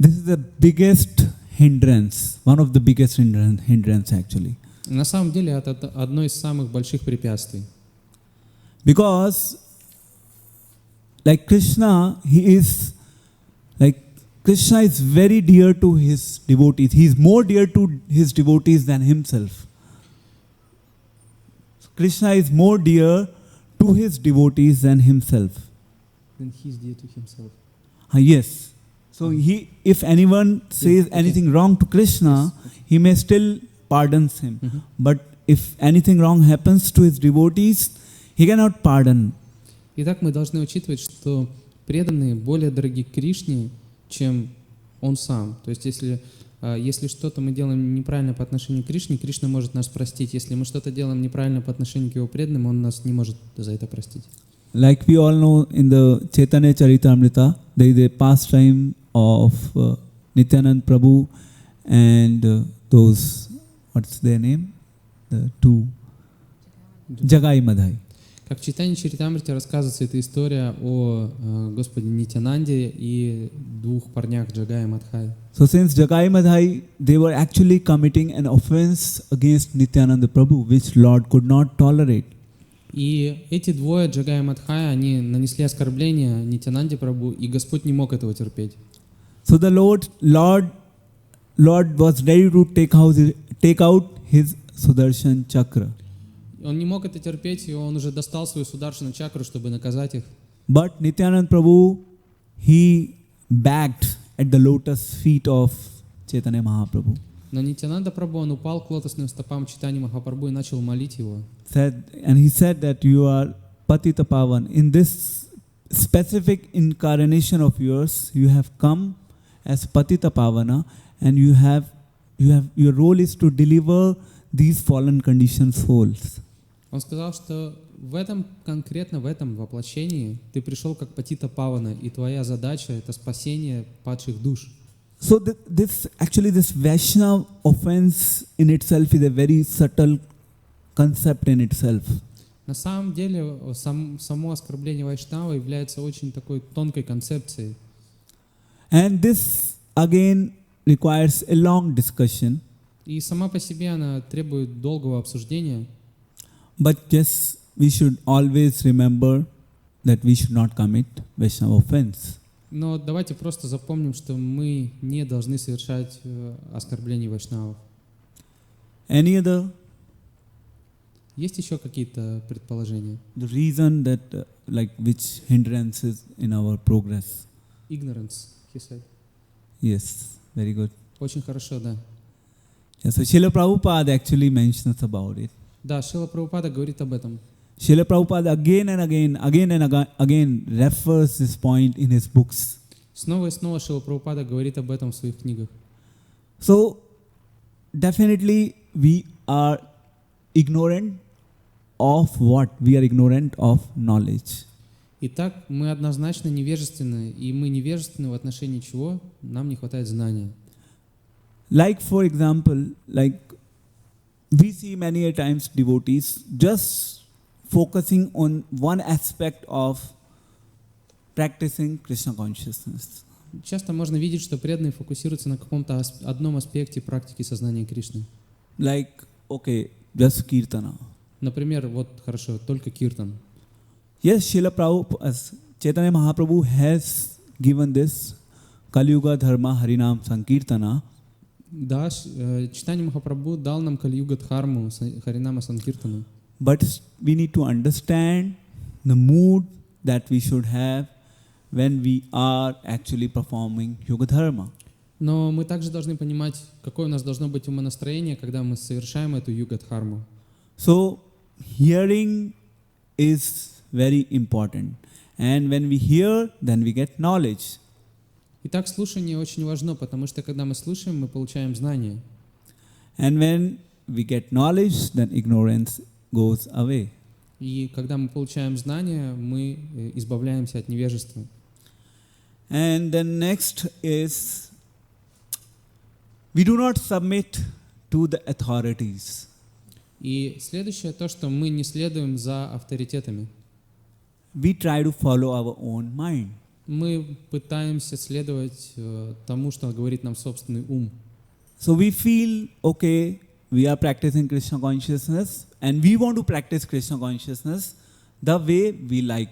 the biggest hindrance, one of the biggest hindrance actually. На самом деле это одно из самых больших препятствий. Because like Krishna is very dear to his devotees. He is more dear to his devotees than himself. Krishna is more dear to his devotees than himself. Then he is dear to himself. Yes. So if anyone says anything wrong to Krishna, he may still pardon him. But if anything wrong happens to his devotees, he cannot pardon. Итак, мы должны учитывать, что преданные более дороги Кришне, чем он сам. То есть, если что-то мы делаем неправильно по отношению к Кришне, Кришна может нас простить. Если мы что-то делаем неправильно по отношению к его преданным, он нас не может за это простить. Like we all know in the Chaitanya Charitamrita, there is a pastime of Nityananda Prabhu and those, what's their name? The two, Jagai Madhai. Как в Чайтанья Чаритамрите рассказывается эта история о Господе Нитянанде и двух парнях Джагай и Мадхай. So since Jagai Madhai, they were actually committing an offense against Nityananda Prabhu, which Lord could not tolerate. И эти двое, Джагай и Мадхай, они нанесли оскорбление Нитянанде Прабhu, и Господь не мог этого терпеть. So the Lord was ready to take out his Sudarshan Chakra. Он не мог это терпеть, и он уже достал свою Сударшана чакру, чтобы наказать их. But Nityananda Prabhu, he begged at the lotus feet of Chaitanya Mahaprabhu. Но Нитянанда Прабху, он упал к лотосным стопам Чайтаньи Махапрабху и начал молить его. And he said that you are Patita Pavan. In this specific incarnation of yours, you have come as Patita Pavana, and your role is to deliver these fallen conditioned souls. Он сказал, что конкретно в этом воплощении ты пришел как Патита Павана, и твоя задача — это спасение падших душ. So this Vaishnava offense in itself is a very subtle concept in itself. На самом деле, само оскорбление Вайшнава является очень такой тонкой концепцией. And this again requires a long discussion. И сама по себе она требует долгого обсуждения. But yes, we should always remember that we should not commit Vaishnava offense. Но давайте просто запомним, что мы не должны совершать оскорбление Вайшнавов. Any other? Есть еще какие-то предположения? The reason that which hindrances in our progress. Ignorance, he said. Yes, very good. Очень хорошо, да. Yeah, so Srila Prabhupada actually mentions about it. Да, Шрила Прабхупада говорит об этом. Srila Prabhupada again and again refers this point in his books. Снова и снова Шрила Прабхупада говорит об этом в своих книгах. So definitely we are ignorant of what? We are ignorant of knowledge. Итак, мы однозначно невежественны, и мы невежественны в отношении чего? Нам не хватает знания. Like for example, like we see many a times devotees just focusing on one aspect of practicing Krishna consciousness. Часто можно видеть, что преданные фокусируются на каком-то одном аспекте практики сознания Кришны. Like, okay, just Kirtana. Например, вот хорошо, только киртан. Yes, Srila Prabhupada, Chaitanya Mahaprabhu has given this Kali Yuga Dharma Harinam Sankirtana. Да, Чайтанья Махапрабху дал нам Кали-юга Дхарму, Харинама Санкиртану. But we need to understand the mood that we should have when we are actually performing Yoga Dharma. Но мы также должны понимать, какое у нас должно быть умонастроение, когда мы совершаем эту юга-дхарму. So, hearing is very important. And when we hear, then we get knowledge. Итак, слушание очень важно, потому что когда мы слушаем, мы получаем знания. And when we get knowledge, then ignorance goes away. И когда мы получаем знания, мы избавляемся от невежества. And then next is, we do not submit to the authorities. И следующее то, что мы не следуем за авторитетами. We try to follow our own mind. Мы пытаемся следовать тому, что говорит нам собственный ум. So we feel, okay, we are practicing Krishna consciousness and we want to practice Krishna consciousness the way we like.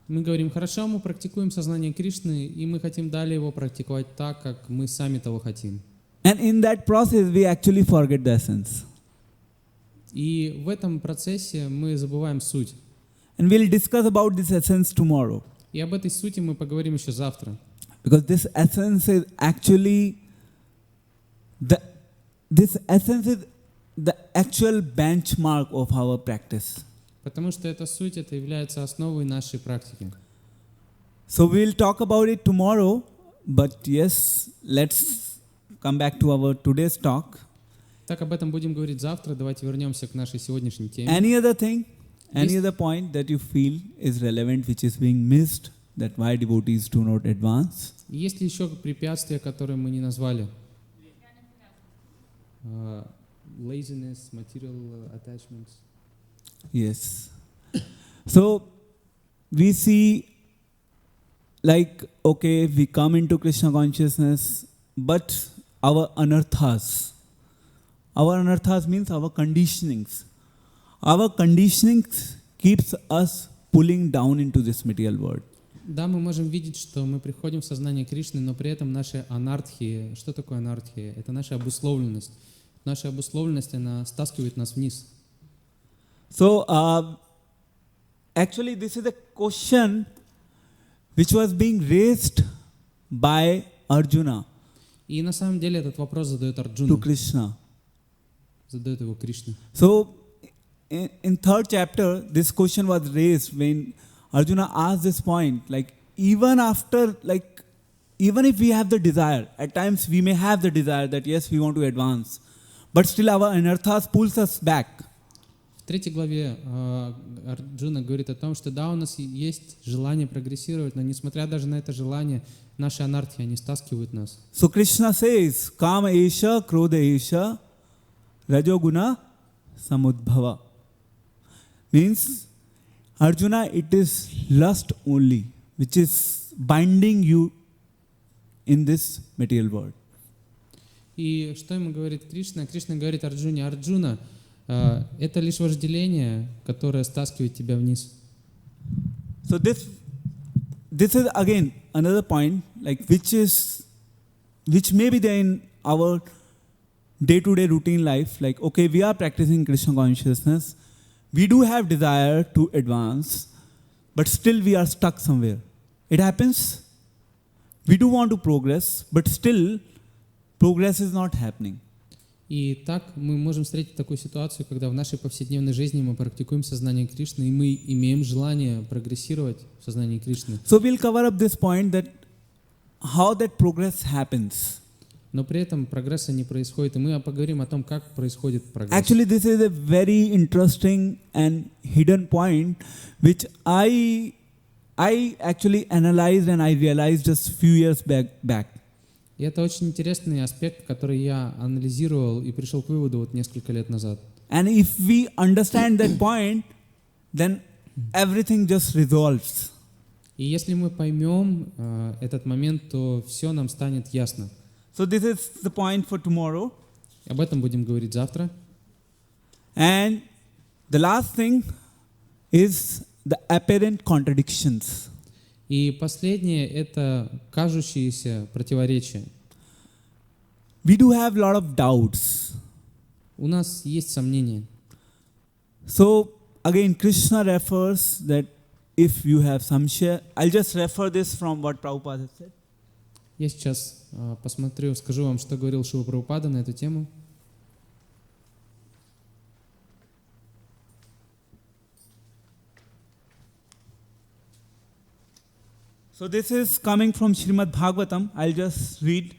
Мы говорим, хорошо, мы практикуем сознание Кришны, и мы хотим далее его практиковать так, как мы сами того хотим. And in that process, we actually forget the essence. И в этом процессе мы забываем суть. And we'll discuss about this essence tomorrow. И об этой сути мы поговорим еще завтра. Because this essence is actually the actual benchmark of our practice. Потому что эта суть, это является основой нашей практики. So we'll talk about it tomorrow, but yes, let's come back to our today's talk. Так, об этом будем говорить завтра. Давайте вернемся к нашей сегодняшней теме. Any other thing, any other point that you feel is relevant, which is being missed, that why devotees do not advance? Есть ли еще препятствия, которые мы не назвали? Laziness, material attachments. Yes. So we see, like, okay, we come into Krishna consciousness, but our anarthas means our conditionings. Our conditionings keeps us pulling down into this material world. Да, мы можем видеть, что мы приходим в сознание Кришны, но при этом наши анартхи, что такое анартхи? Это наша обусловленность. Наша обусловленность, она стаскивает нас вниз. So, actually this is a question which was being raised by Arjuna И на самом деле этот вопрос задает to Арджуна, Krishna. задает его Кришна. So, in third chapter, this question was raised when Arjuna asked this point, like, even if we have the desire, at times we may have the desire that yes, we want to advance, but still our anarthas pulls us back. В третьей главе Арджуна говорит о том, что да, у нас есть желание прогрессировать, но несмотря даже на это желание, наши анархи, они стаскивают нас. So Krishna says, Kama Esha, Krodha Esha, Rajoguna, Samudbhava. Means, Arjuna, it is lust only, which is binding you in this material world. И что ему говорит Кришна? Кришна говорит Арджуне: Арджуна, это лишь вожделение, которое стаскивает тебя вниз. So this is again another point, like which may be there in our day-to-day routine life. Like, okay, we are practicing Krishna consciousness. We do have desire to advance, but still we are stuck somewhere. It happens. We do want to progress, but still progress is not happening. И так мы можем встретить такую ситуацию, когда в нашей повседневной жизни мы практикуем сознание Кришны, и мы имеем желание прогрессировать в сознании Кришны. So we'll cover up this point, that how that progress happens. Но при этом прогресса не происходит, и мы поговорим о том, как происходит прогресс. Actually, this is a very interesting and hidden point, which I actually analyzed and I realized just few years back. И это очень интересный аспект, который я анализировал и пришел к выводу вот несколько лет назад. And if we understand that point, then everything just resolves. И если мы поймем этот момент, то все нам станет ясно. So this is the point for tomorrow. Об этом будем говорить завтра. And the last thing is the apparent contradictions. И последнее — это кажущиеся противоречия. We do have a lot of doubts. У нас есть сомнения. So again, Krishna refers that if you have samshaya, I'll just refer this from what Prabhupada said. Я сейчас посмотрю, скажу вам, что говорил Шрила Прабхупада на эту тему. So this is coming from Srimad Bhagavatam. I'll just read.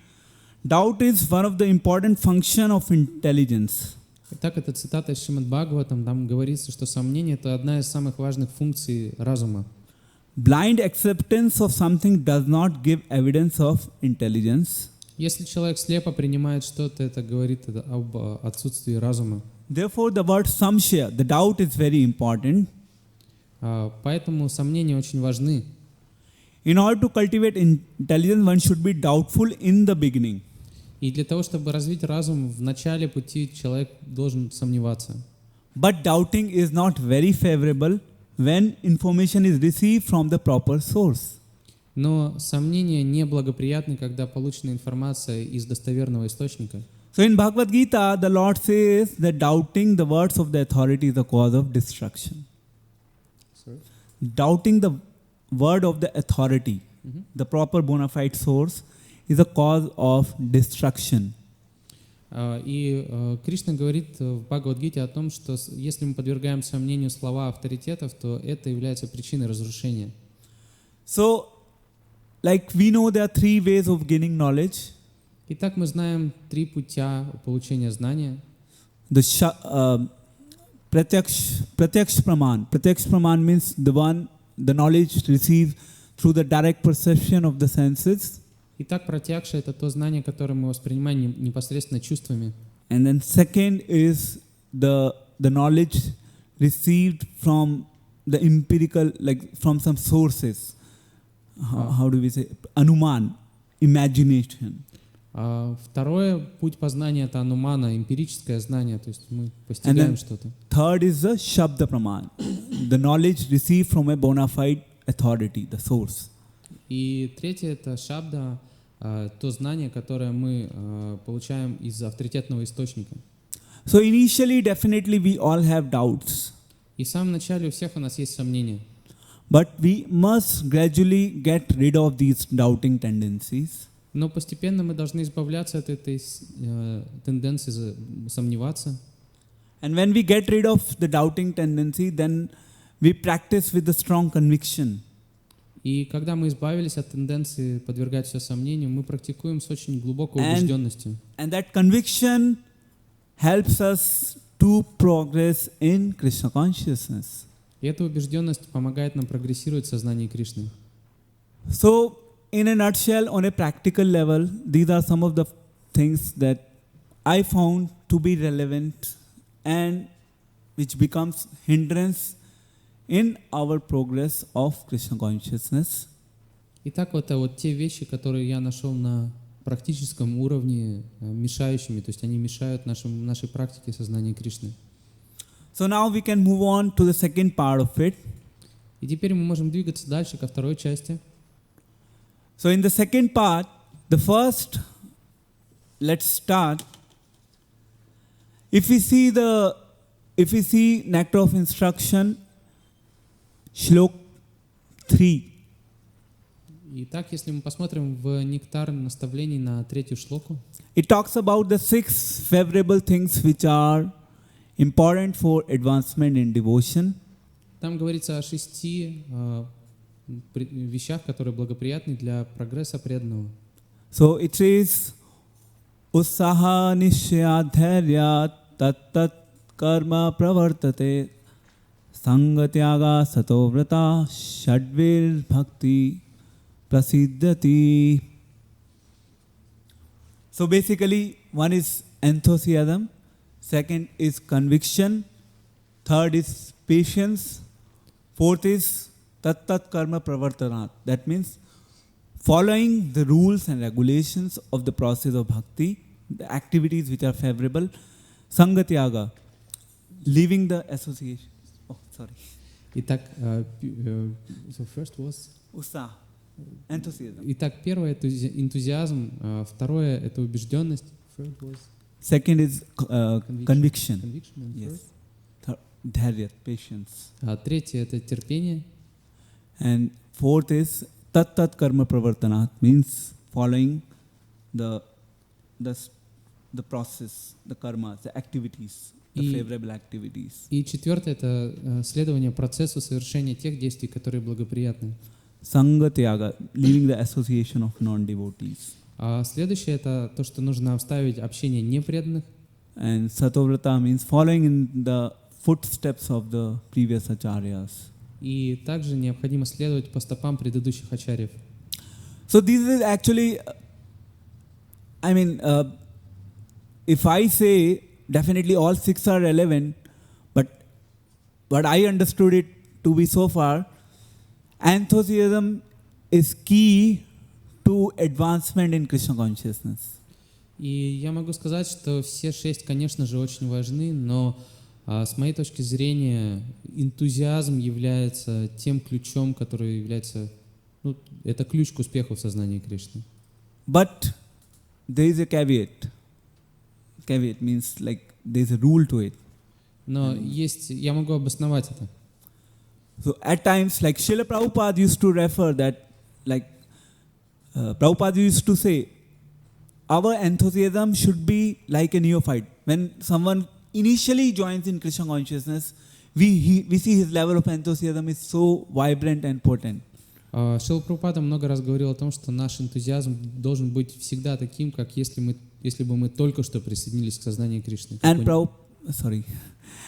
Doubt is one of the important function of intelligence. Итак, это цитата из Шримад Бхагаватам. Там говорится, что сомнение — это одна из самых важных функций разума. Blind acceptance of something does not give evidence of intelligence. Если человек слепо принимает что-то, это говорит об отсутствии разума. Therefore, the word samshaya, the doubt is very important. Поэтому сомнения очень важны. In order to cultivate intelligence, one should be doubtful in the beginning. И для того, чтобы развить разум, в начале пути человек должен сомневаться. But doubting is not very favorable when information is received from the proper source. Но сомнения неблагоприятны, когда получена информация из достоверного источника. So in Bhagavad Gita, the Lord says that doubting the words of the authority is the cause of destruction. Sorry? Doubting the word of the authority, the proper bona fide source, is a cause of destruction. И Кришна говорит в Бхагавад-гите о том, что если мы подвергаем сомнению слова авторитетов, то это является причиной разрушения. So, like we know there are three ways of gaining knowledge. Итак, мы знаем три путя получения знания. The pratyaksh praman. Pratyaksh praman means the knowledge received through the direct perception of the senses. Итак, пратьякша — это то знание, которое мы воспринимаем непосредственно чувствами. And then second is the knowledge received from the empirical, like from some sources. How do we say? Anuman, imagination. Второе, путь познания — это анумана, эмпирическое знание, то есть мы постигаем что-то. Third is the shabda praman, the knowledge received from a bona fide authority, the source. И третье — это шабда, то знание, которое мы получаем из авторитетного источника. So initially, definitely we all have doubts. И в самом начале у всех у нас есть сомнения. But we must gradually get rid of these doubting tendencies. Но постепенно мы должны избавляться от этой тенденции сомневаться. And when we get rid of the doubting tendency, then we practice with a strong conviction. И когда мы избавились от тенденции подвергать все сомнению, мы практикуем с очень глубокой убежденностью. And that conviction helps us to progress in Krishna consciousness. И эта убежденность помогает нам прогрессировать в сознании Кришны. So, in a nutshell, on a practical level, these are some of the things that I found to be relevant and which becomes hindrance in our progress of Krishna consciousness. Итак, это вот те вещи, которые я нашел на практическом уровне мешающими, то есть они мешают нашей практике сознания Кришны. So now we can move on to the second part of it. И теперь мы можем двигаться дальше ко второй части. So in the second part, the first, let's start. If we see nectar of instruction, Shlok 3. Итак, если мы посмотрим в нектар наставлений на третью шлоку, it talks about the 6 favorable things which are important for advancement in devotion. там говорится о 6 вещах, которые благоприятны для прогресса преданного. So it says, Ussaha nishya dharya tat karma pravartate sangatyaga sato vrata shadvir bhakti prasiddhati. So basically, one is enthusiasm, second is conviction, third is patience, fourth is tat karma pravartanat. That means following the rules and regulations of the process of bhakti, the activities which are favorable, sangatyaga, leaving the association. Oh, sorry. Итак, so first was... Usa, enthusiasm. Итак, первое это энтузиазм, второе это убежденность. Third was Second is conviction. Conviction and Yes. Dharya, patience. Третье это терпение. And fourth is tat karma pravartanat, means following the process, the karma, the activities, the favorable activities. И четвертое это следование процессу совершения тех действий, которые благоприятны. Sangatyaga, leaving the association of non-devotees. А следующее это то, что нужно оставить общение непреданных. And satovrata means following in the footsteps of the previous acharyas. И также необходимо следовать по стопам предыдущих ачарьев. So this is actually, I mean, if I say definitely all six are relevant, but what I understood it to be so far, enthusiasm is key to advancement in Krishna consciousness. И я могу сказать, что все 6, конечно же, очень важны, но с моей точки зрения энтузиазм является тем ключом, который является, это ключ к успеху в сознании Кришны. But there is a caveat. Caveat means like there is a rule to it. Но я могу обосновать это. So at times, like Srila Prabhupada used to refer that, like Prabhupada used to say, our enthusiasm should be like a neophyte. When someone initially joins in Krishna consciousness, we see his level of enthusiasm is so vibrant and potent. Шрила Прабхупада много раз говорил о том, что наш энтузиазм должен быть всегда таким, как если бы мы только что присоединились к сознанию Кришны.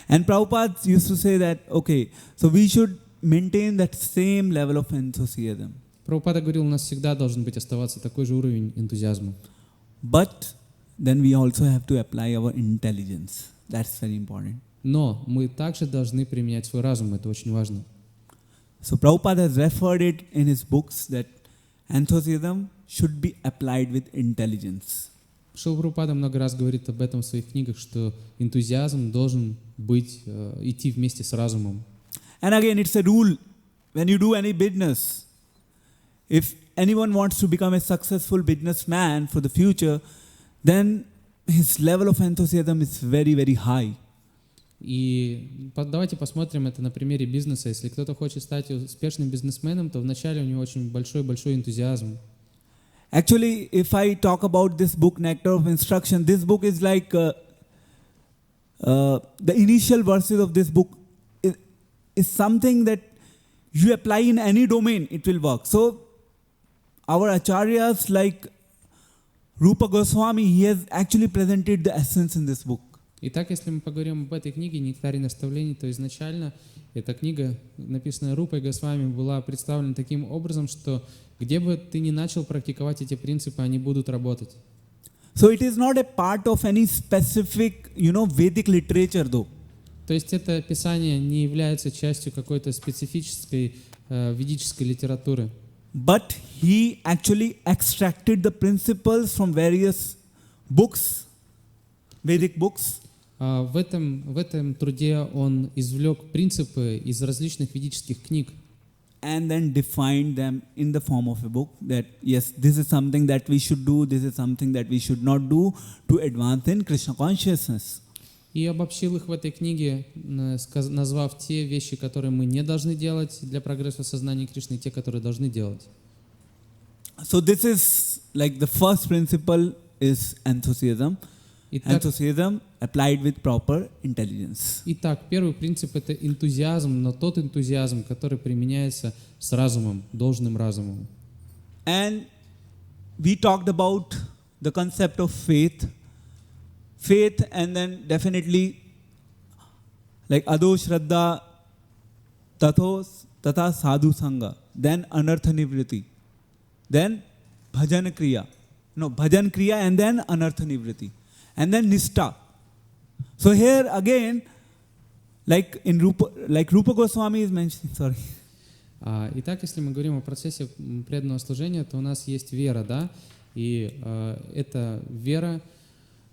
And Prabhupada used to say that, okay, so we should maintain that same level of enthusiasm. Прабхупада говорил, у нас всегда должен быть оставаться такой же уровень энтузиазма. But then we also have to apply our intelligence. That's very important. Но мы также должны применять свой разум, это очень важно. So Prabhupada has referred it in his books that enthusiasm should be applied with intelligence. Шрила Прабхупада много раз говорит об этом в своих книгах, что энтузиазм должен идти вместе с разумом. And again, it's a rule. When you do any business, if anyone wants to become a successful businessman for the future, then his level of enthusiasm is very, very high. И давайте посмотрим это на примере бизнеса. Если кто-то хочет стать успешным бизнесменом, то вначале у него очень большой энтузиазм. Actually, if I talk about this book, Nectar of Instruction, this book is like the initial verses of this book is something that you apply in any domain, it will work. So, our acharyas like Rupa Goswami, he has actually presented the essence in this book. Итак, если мы поговорим об этой книге «Нектарь наставлений», то изначально эта книга, написанная Рупой Госвами, была представлена таким образом, что где бы ты ни начал практиковать эти принципы, они будут работать. So it is not a part of any specific, Vedic literature though. То есть это писание не является частью какой-то специфической ведической литературы. But he actually extracted the principles from various books, Vedic books. В этом труде он извлек принципы из различных ведических книг. And then defined them in the form of a book that yes, this is something that we should do, this is something that we should not do to advance in Krishna consciousness. И обобщил их в этой книге, назвав те вещи, которые мы не должны делать для прогресса в сознании Кришны, и те, которые должны делать. So this is like the first principle is enthusiasm. Enthusiasm applied with proper intelligence. Итак, первый принцип — это энтузиазм, но тот энтузиазм, который применяется с разумом, должным разумом. And we talked about the concept of faith, and then definitely like ado shraddha, tata sadhu sangha, then anartha nivriti, then bhajan kriya, No, bhajan kriya and then anartha nivriti. And then nishta. So here again, like Rupa Goswami is mentioning, sorry. Итак, если мы говорим о процессе преданного служения, то у нас есть вера, да, и эта вера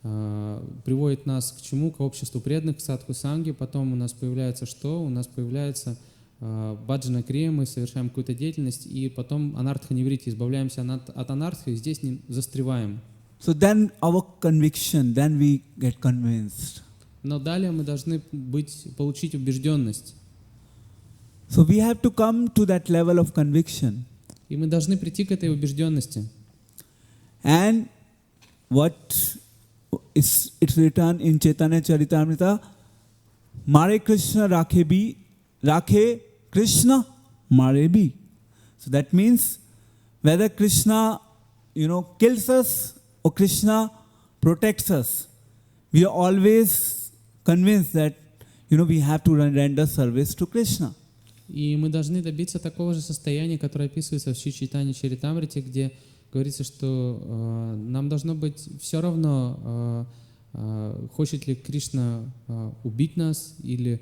приводит нас к чему? К обществу преданных, к садху санге. Потом у нас появляется что? У нас появляется баджана крия, мы совершаем какую-то деятельность, и потом анартха ниврити, избавляемся от анартхи, и здесь не застреваем. So then our conviction, then we get convinced. Но далее мы должны получить убежденность. So we have to come to that level of conviction. И мы должны прийти к этой убежденности. And what is it's written in Chaitanya Charitamrita, Mare Krishna Rakhe Krishna Mare Bhi. So that means whether Krishna, kills us or Krishna protects us, we are always convinced that, we have to render service to Krishna. И мы должны добиться такого же состояния, которое описывается в Шри Чайтанья Чаритамрите, где говорится, что нам должно быть все равно, хочет ли Кришна убить нас или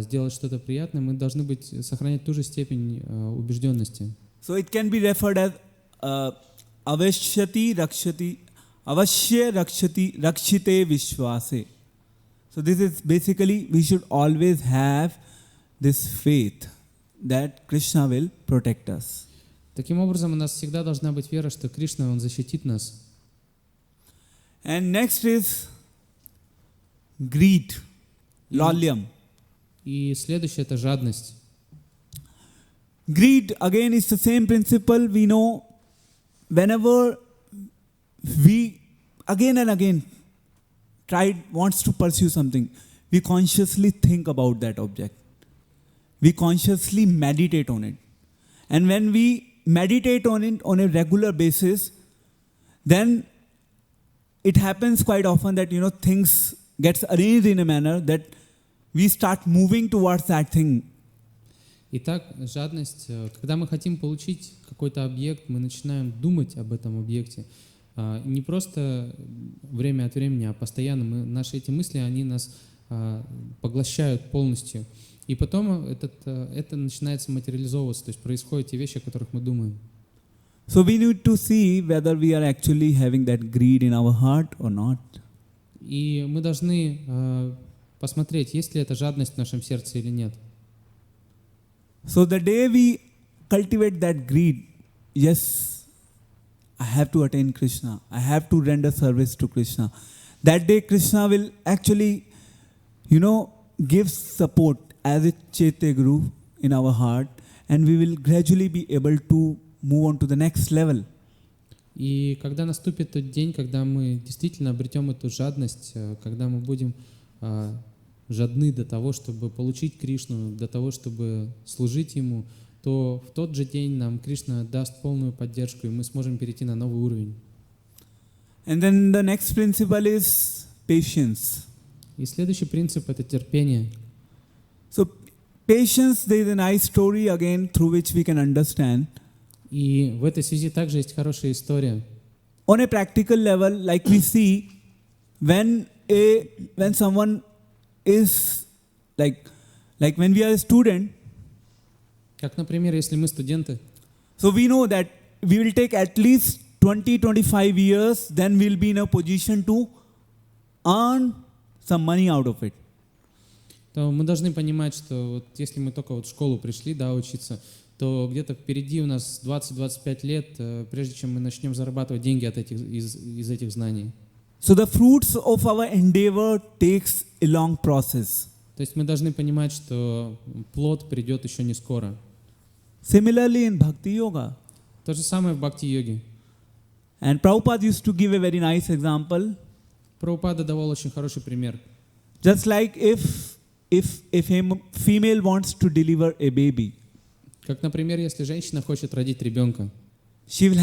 сделать что-то приятное, мы должны сохранять ту же степень убежденности. So it can be referred as avashyati avashya rakshite vishwase. So this is basically, we should always have this faith that Krishna will protect us. Таким образом, у нас всегда должна быть вера, что Кришна, Он защитит нас. And next is greed, lolyam. И следующее — это жадность. Greed, again, is the same principle. We know whenever we again and again wants to pursue something, we consciously think about that object. We consciously meditate on it. And when we meditate on it on a regular basis, then it happens quite often that, things gets arranged in a manner that we start moving towards that thing. Итак, жадность, когда мы хотим получить какой-то объект, мы начинаем думать об этом объекте. Не просто время от времени, а постоянно. Наши эти мысли, они нас поглощают полностью. И потом это начинается материализовываться, то есть происходят те вещи, о которых мы думаем. So we need to see whether we are actually having that greed in our heart or not. И мы должны посмотреть, есть ли эта жадность в нашем сердце или нет. So the day we cultivate that greed, yes, I have to attain Krishna, I have to render service to Krishna. That day Krishna will actually, give support as a Chaitya Guru in our heart, and we will gradually be able to move on to the next level. И когда наступит тот день, когда мы действительно обретем эту жадность, когда мы будем жадны до того, чтобы получить Кришну, до того, чтобы служить Ему, то в тот же день нам Кришна даст полную поддержку, и мы сможем перейти на новый уровень. And then the next principle is patience. И следующий принцип — это терпение. So patience, there is a nice story again through which we can understand. И в этой связи также есть хорошая история. On a practical level, like we see, when someone is like when we are a student, Как, например, если мы студенты, so we know that we will take at least 20-25 years, then we'll be in a position to earn some money out of it. то мы должны понимать, что вот если мы только в школу пришли, учиться, то где-то впереди у нас 20-25 лет, прежде чем мы начнем зарабатывать деньги из этих знаний. So the fruits of our endeavor takes a long process. То есть мы должны понимать, что плод придет еще не скоро. Similarly in Bhakti Yoga. То же самое в бхакти-йоге. And Prabhupada used to give a very nice example. Прабхупада давал очень хороший пример. Just like if a female wants to deliver a baby, Как, например, если женщина хочет родить ребенка, she will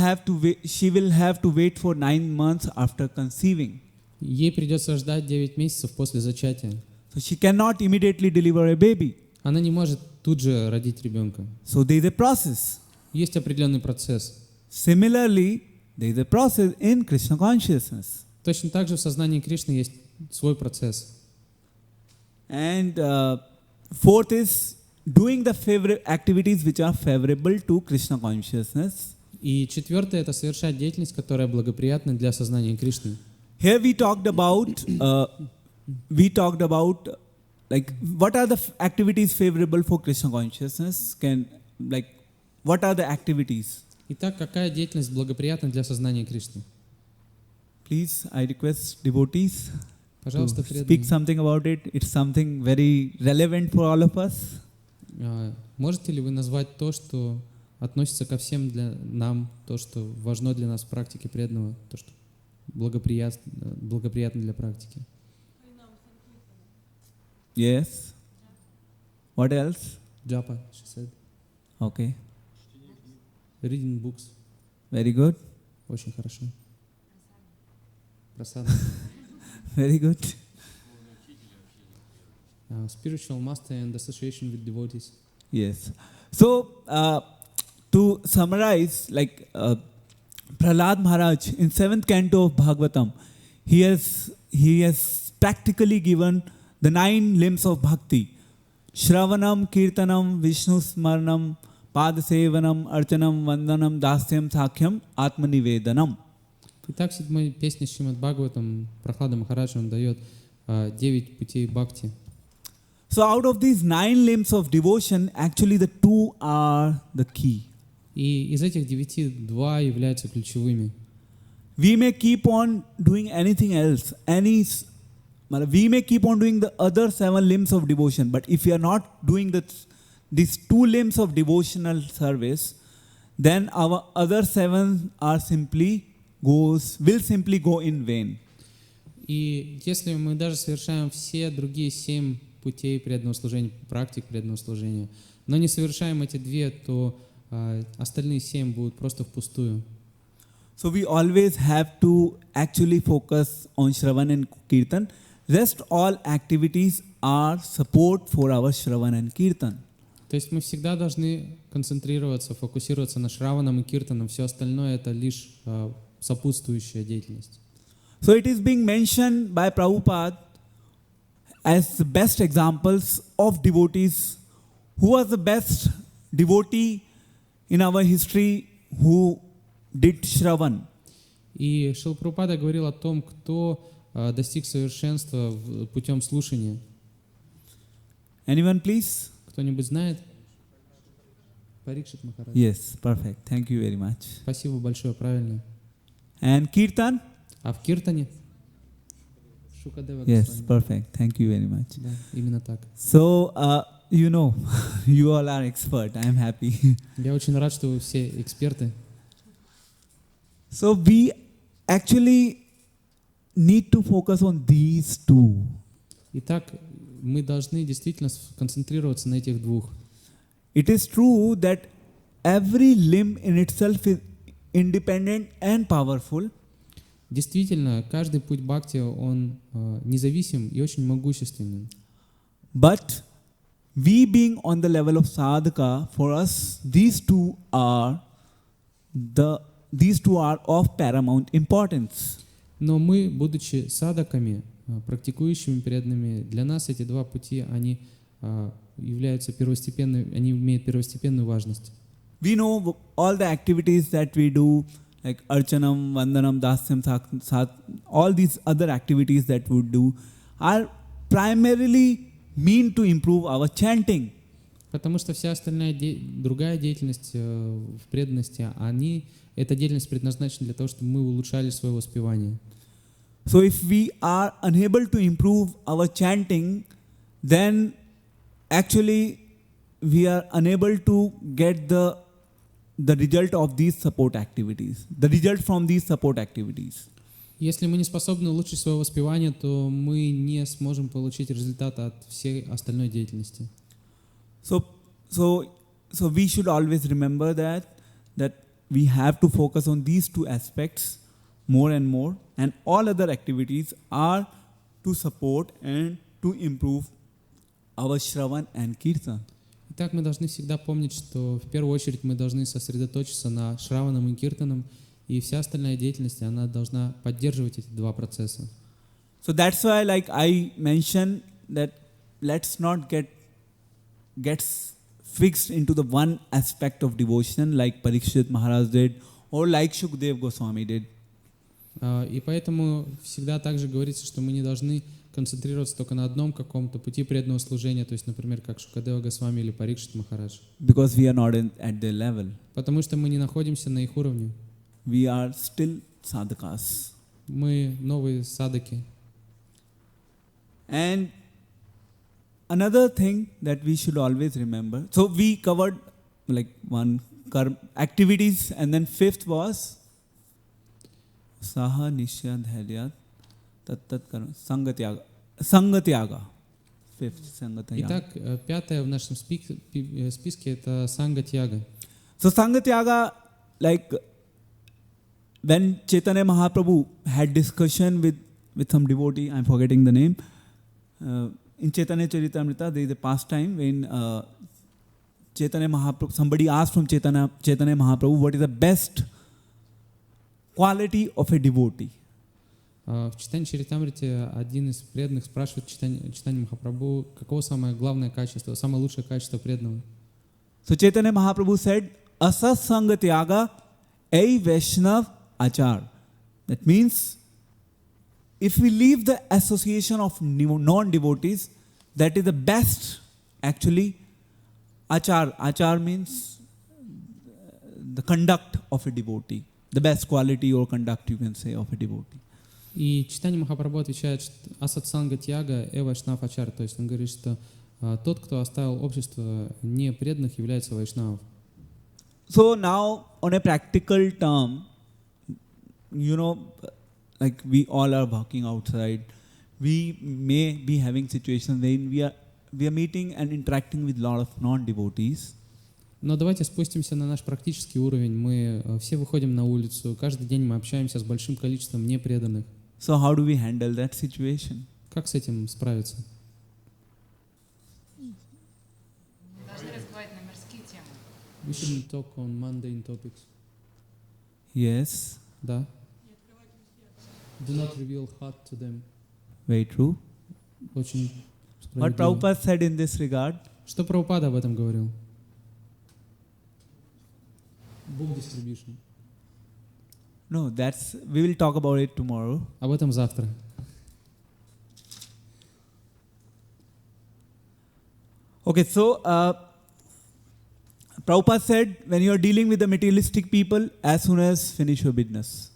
have to wait for 9 months after conceiving. ей придется ждать 9 месяцев после зачатия. So she cannot immediately deliver a baby. Она не может тут же родить ребенка. So there is a process. Есть определенный процесс. Similarly, there is a process in Krishna consciousness. Точно так же в сознании Кришны есть свой процесс. And fourth is doing the favorite activities which are favorable to Krishna consciousness. И четвертое — это совершать деятельность, которая благоприятна для сознания Кришны. Here we talked about like what are the activities favorable for Krishna consciousness? What are the activities? Итак, какая деятельность благоприятна для сознания Кришны? Please, I request devotees Пожалуйста, to speak преданные. something about it. It's something very relevant for all of us. Можете ли вы назвать то, что относится ко всем для нам, то, что важно для нас в практике преданного, то, что благоприятно для практики? Yes. What else? Джапа, she said. Okay. Reading books. Very good. Очень хорошо. Просада. Very good. Spiritual master and association with devotees. Yes. So, to summarize, Prahlad Maharaj in 7th canto of Bhagavatam, he has practically given the 9 limbs of bhakti: Shravanam, Kirtanam, Vishnu Smaranam, Padasevanam, Archanam, Vandanam, Dasyam, Sakhyam, Atmanivedanam. Итак, в 7-й песне Шримад Бхагаватам Прахлада Махараджа он дает 9 путей бхакти. So out of these 9 limbs of devotion, actually the 2 are the key. И из этих 9 2 являются ключевыми. We may keep on doing anything else, we may keep on doing the other 7 limbs of devotion, but if we are not doing these 2 limbs of devotional service, then our other 7 will simply go in vain. И если мы даже совершаем все другие 7 путей преданного служения, практик преданного служения, но не совершаем эти 2, то остальные 7 будут просто впустую. So we always have to actually focus on Shravan and Kirtan. Rest all activities are support for our Shravan and Kirtan. То есть мы всегда должны концентрироваться, фокусироваться на Шраванам и Киртанам. Все остальное — это лишь сопутствующая деятельность. So it is being mentioned by Prabhupada as the best examples of devotees. Who was the best devotee in our history who did Shravan? И Шрила Прабхупада говорил о том, кто достиг совершенства путем слушания. Anyone, please? Кто-нибудь знает? Парикшит Махарадж. Yes, perfect. Thank you very much. Спасибо большое, правильно. And Kirtan? А в Киртане? Шукадева Yes, Госвами. perfect. Thank you very much. Да, именно так. So, you all are expert. I am happy. Я очень рад, что вы все эксперты. So we actually need to focus on these 2. Итак, мы должны действительно концентрироваться на этих 2. It is true that every limb in itself is independent and powerful. Действительно, каждый путь бхакти, он независим и очень могущественный. But we being on the level of sadhaka, for us, these two are of paramount importance. Но мы, будучи садаками, практикующими преданными, для нас эти 2 пути, они являются первостепенными, они имеют первостепенную важность. We know all the activities that we do, like Archanam, Vandanam, Dasyam, all these other activities that we do are primarily mean to improve our chanting. Потому что вся остальная другая деятельность в преданности, эта деятельность предназначена для того, чтобы мы улучшали свое воспевание. So if we are unable to improve our chanting, then actually we are unable to get the result of these support activities, the result from these support activities. Если мы не способны улучшить свое воспевание, то мы не сможем получить результата от всей остальной деятельности. So we should always remember that we have to focus on these 2 aspects more and more, and all other activities are to support and to improve our Shravan and Kirtan. Итак, мы должны всегда помнить, что в первую очередь мы должны сосредоточиться на Шраванам и Киртанам и вся остальная деятельность, она должна поддерживать эти два процесса. So that's why, like I mentioned, that let's not get fixed into the one aspect of devotion, like Parikshit Maharaj did, or like Shukdev Goswami did. И поэтому всегда также говорится, что мы не должны концентрироваться только на одном каком-то пути преданного служения, то есть, например, как Шукадева Госвами или Парикшит Махарадж. Because we are not at their level. Потому что мы не находимся на их уровне. We are still sadhakas. Мы новые садаки. And another thing that we should always remember, so we covered like one activities, and then fifth was Saha Nishya Dhairya Tat Karma Sangatyaga. Fifth Sangatyaga. Итак, пятое в нашем списке это Сангатьяга. So Sangatyaga, like when Chaitanya Mahaprabhu had discussion with some devotee, I'm forgetting the name. In Chaitanya Charitamrita, there is a pastime when Chaitanya Mahaprabhu, somebody asked from Chaitanya Mahaprabhu, what is the best quality of a devotee? В Чайтанья Чаритамрите один из преданных спрашивает Чайтанья Махапрабху, каково самое главное качество, самое лучшее качество преданного. So Chaitanya Mahaprabhu said, Asat Sangatyaga Ei Vaishnav Achar. That means, if we leave the association of non-devotees, that is the best, actually, achar. Achar means the conduct of a devotee. The best quality or conduct, you can say, of a devotee. И Чайтанья Махапрабху отвечает, что Асат Сангатьяга Э Вайшнав Ачар, то есть он говорит, что тот, кто оставил общество непреданных, является вайшнавом. So now, on a practical term, like we all are working outside, we may be having situations when we are meeting and interacting with a lot of non-devotees. Но давайте спустимся на наш практический уровень. Мы все выходим на улицу, каждый день мы общаемся с большим количеством непреданных. So how do we handle that situation? Как с этим справиться? Должны разговаривать на мирские темы. We shouldn't talk on mundane topics. Yes, Да. Do not reveal heart to them. very true. Очень What справедливо. Prabhupada said in this regard, Что Прабхупада об этом говорил? Book distribution. no, we will talk about it tomorrow. Об этом завтра. Okay, so Prabhupada said, when you are dealing with the materialistic people, as soon as finish your business.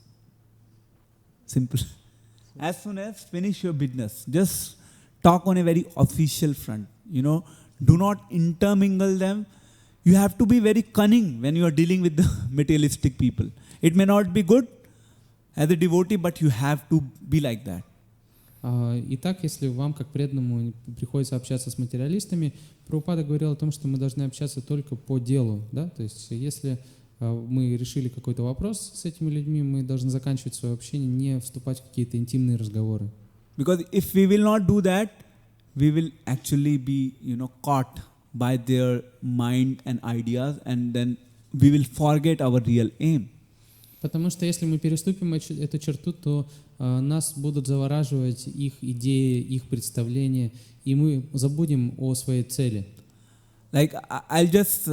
Simple. As soon as finish your business, just talk on a very official front. Do not intermingle them. You have to be very cunning when you are dealing with the materialistic people. It may not be good as a devotee, but you have to be like that. Итак, если вам, как преданному, приходится общаться с материалистами, Прабхупада говорил о том, что мы должны общаться только по делу. Да? То есть, если мы решили какой-то вопрос с этими людьми, мы должны заканчивать свое общение, не вступать в какие-то интимные разговоры. Because if we will not do that, we will actually be, caught by their mind and ideas, and then we will forget our real aim. Потому что если мы переступим эту черту, то нас будут завораживать их идеи, их представления, и мы забудем о своей цели. Like I just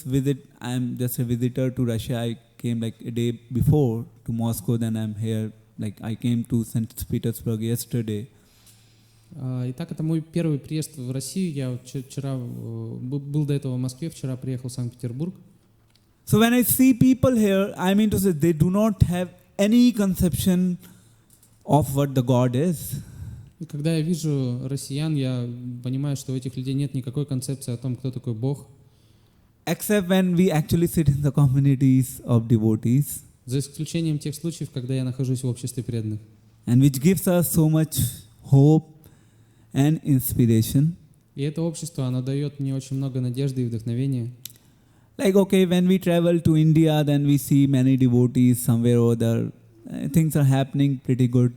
visit. I'm just a visitor to Russia. I came like a day before to Moscow. Then I'm here. Like I came to St. Petersburg yesterday. Итак, это мой первый приезд в Россию. Я вчера был до этого в Москве, вчера приехал в Санкт-Петербург. So when I see people here, I mean to say they do not have any conception of what the God is. И когда я вижу россиян, я понимаю, что у этих людей нет никакой концепции о том, кто такой Бог. Except when we actually sit in the communities of devotees. За исключением тех случаев, когда я нахожусь в обществе преданных. And which gives us so much hope and inspiration. И это общество, оно дает мне очень много надежды и вдохновения. Like, okay, when we travel to India, then we see many devotees somewhere or other. Things are happening pretty good.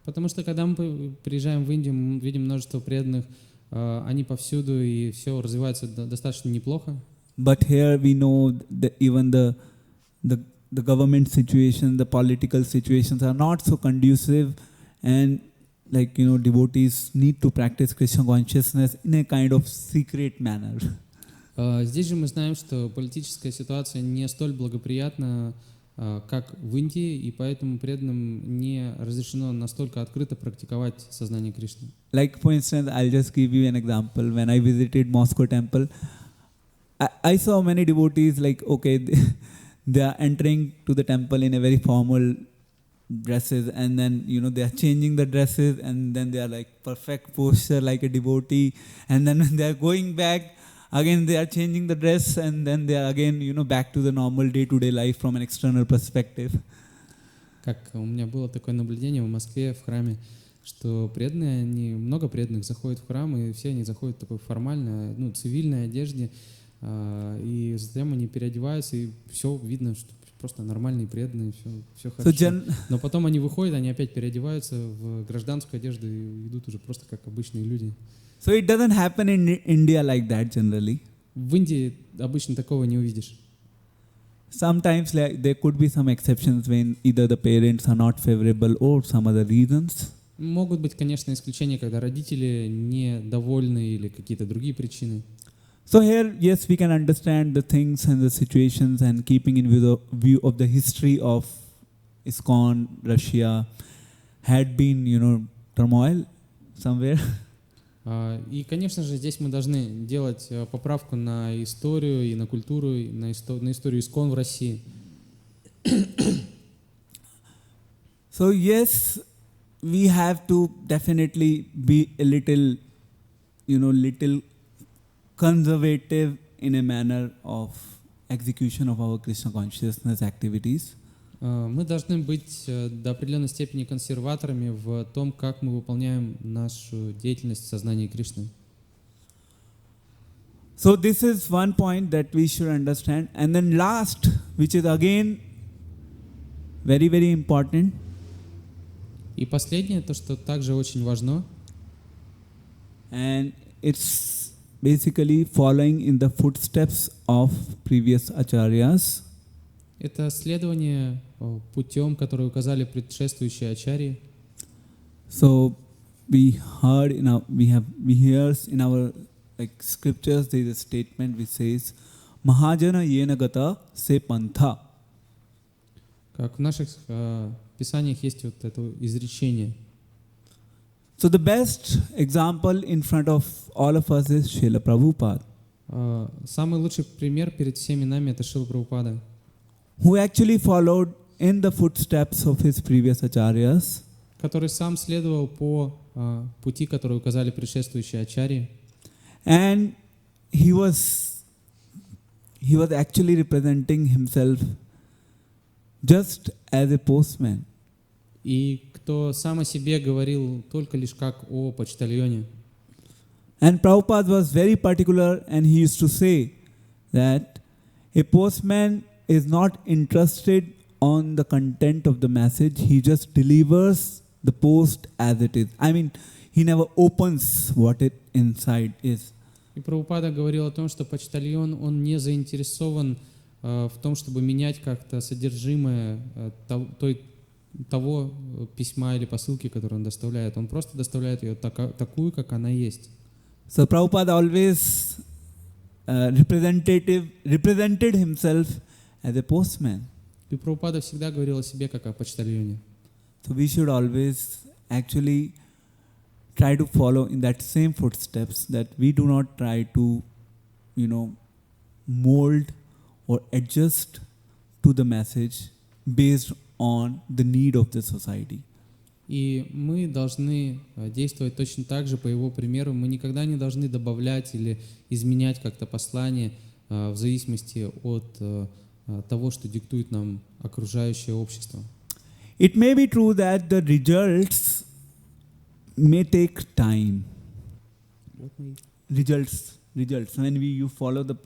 Потому что когда мы приезжаем в Индию, мы видим множество преданных, они повсюду, и все развивается достаточно неплохо. But here we know that even the the government situation, the political situations are not so conducive, and devotees need to practice Krishna consciousness in a kind of secret manner. Здесь же мы знаем, что политическая ситуация не столь благоприятна, как в Индии, и поэтому преданным не разрешено настолько открыто практиковать сознание Кришны. Like for instance, I'll just give you an example. When I visited Moscow temple, I saw many devotees they are entering to the temple in a very formal dresses, and then they are changing the dresses, and then they are like perfect posture like a devotee, and then when they are going back, again they are changing the dress, and then they are again back to the normal day-to-day life from an external perspective. Как у меня было такое наблюдение в Москве в храме, что преданные, много преданных заходят в храм, и все они заходят в такой формальной, цивильной одежде, и затем они переодеваются, и все видно, что просто нормальные преданные, все хорошо. Но потом они выходят, они опять переодеваются в гражданскую одежду и идут уже просто как обычные люди. So it doesn't happen in India like that generally. В Индии обычно такого не увидишь. Sometimes there could be some exceptions when either the parents are not favorable or some other reasons. Могут быть, конечно, исключения, когда родители недовольны или какие-то другие причины. So here, yes, we can understand the things and the situations, and keeping in view of the history of ISKCON, Russia, had been, turmoil somewhere. И, конечно же, здесь мы должны делать поправку на историю и на культуру, и на историю ISKCON в России. So yes, we have to definitely be a little conservative in a manner of execution of our Krishna consciousness activities. Мы должны быть до определенной степени консерваторами в том, как мы выполняем нашу деятельность в сознании Кришны. So this is one point that we should understand. And then last, which is again very, very important. И последнее, то, что также очень важно. And it's basically following in the footsteps of previous acharyas. Это следование путем, который указали предшествующие ачарьи. So we hear in our scriptures there is a statement which says Mahajana yena gata se pantha. Как в наших писаниях есть вот это изречение. So the best example in front of all of us is Srila Prabhupada. Самый лучший пример перед всеми нами это Шрила Прабхупада, who actually followed in the footsteps of his previous acharyas. Который сам следовал по пути, который указали предшествующие ачарьи. And he was actually representing himself just as a postman. И кто сам о себе говорил только лишь как о почтальоне. And Prabhupada was very particular, and he used to say that a postman is not interested on the content of the message, he just delivers the post as it is. I mean, he never opens what it inside is. И Прабхупада говорил о том, что почтальон, он не заинтересован в том, чтобы менять как-то содержимое того письма или посылки, которую он доставляет. Он просто доставляет ее такую, как она есть. So Prabhupada always represented himself as a postman. И Прабхупада всегда говорил о себе как о почтальоне. So we should always actually try to follow in that same footsteps, that we do not try to, mold or adjust to the message based on the need of the society. И мы должны действовать точно так же по его примеру. Мы никогда не должны добавлять или изменять как-то послание в зависимости от того, что диктует нам окружающее общество. It may be true that the results may take time. Results. When you follow the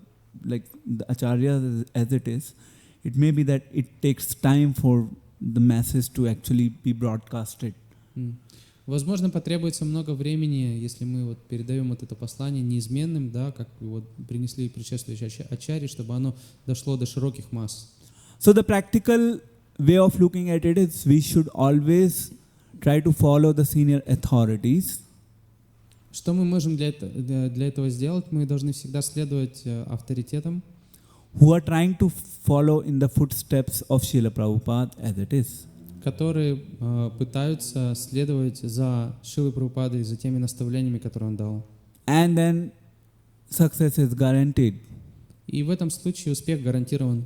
acharya as it is, it may be that it takes time for the masses to actually be broadcasted. Возможно, потребуется много времени, если мы передаем это послание неизменным, да, как принесли предшествующие ачарьи, чтобы оно дошло до широких масс. So the practical way of looking at it is we should always try to follow the senior authorities. Что мы можем для этого сделать? Мы должны всегда следовать авторитетам, Who are trying to follow in the footsteps of Srila Prabhupada as it is. которые пытаются следовать за Шрилой Прабхупадой, за теми наставлениями, которые он дал. And then success is guaranteed. И в этом случае успех гарантирован.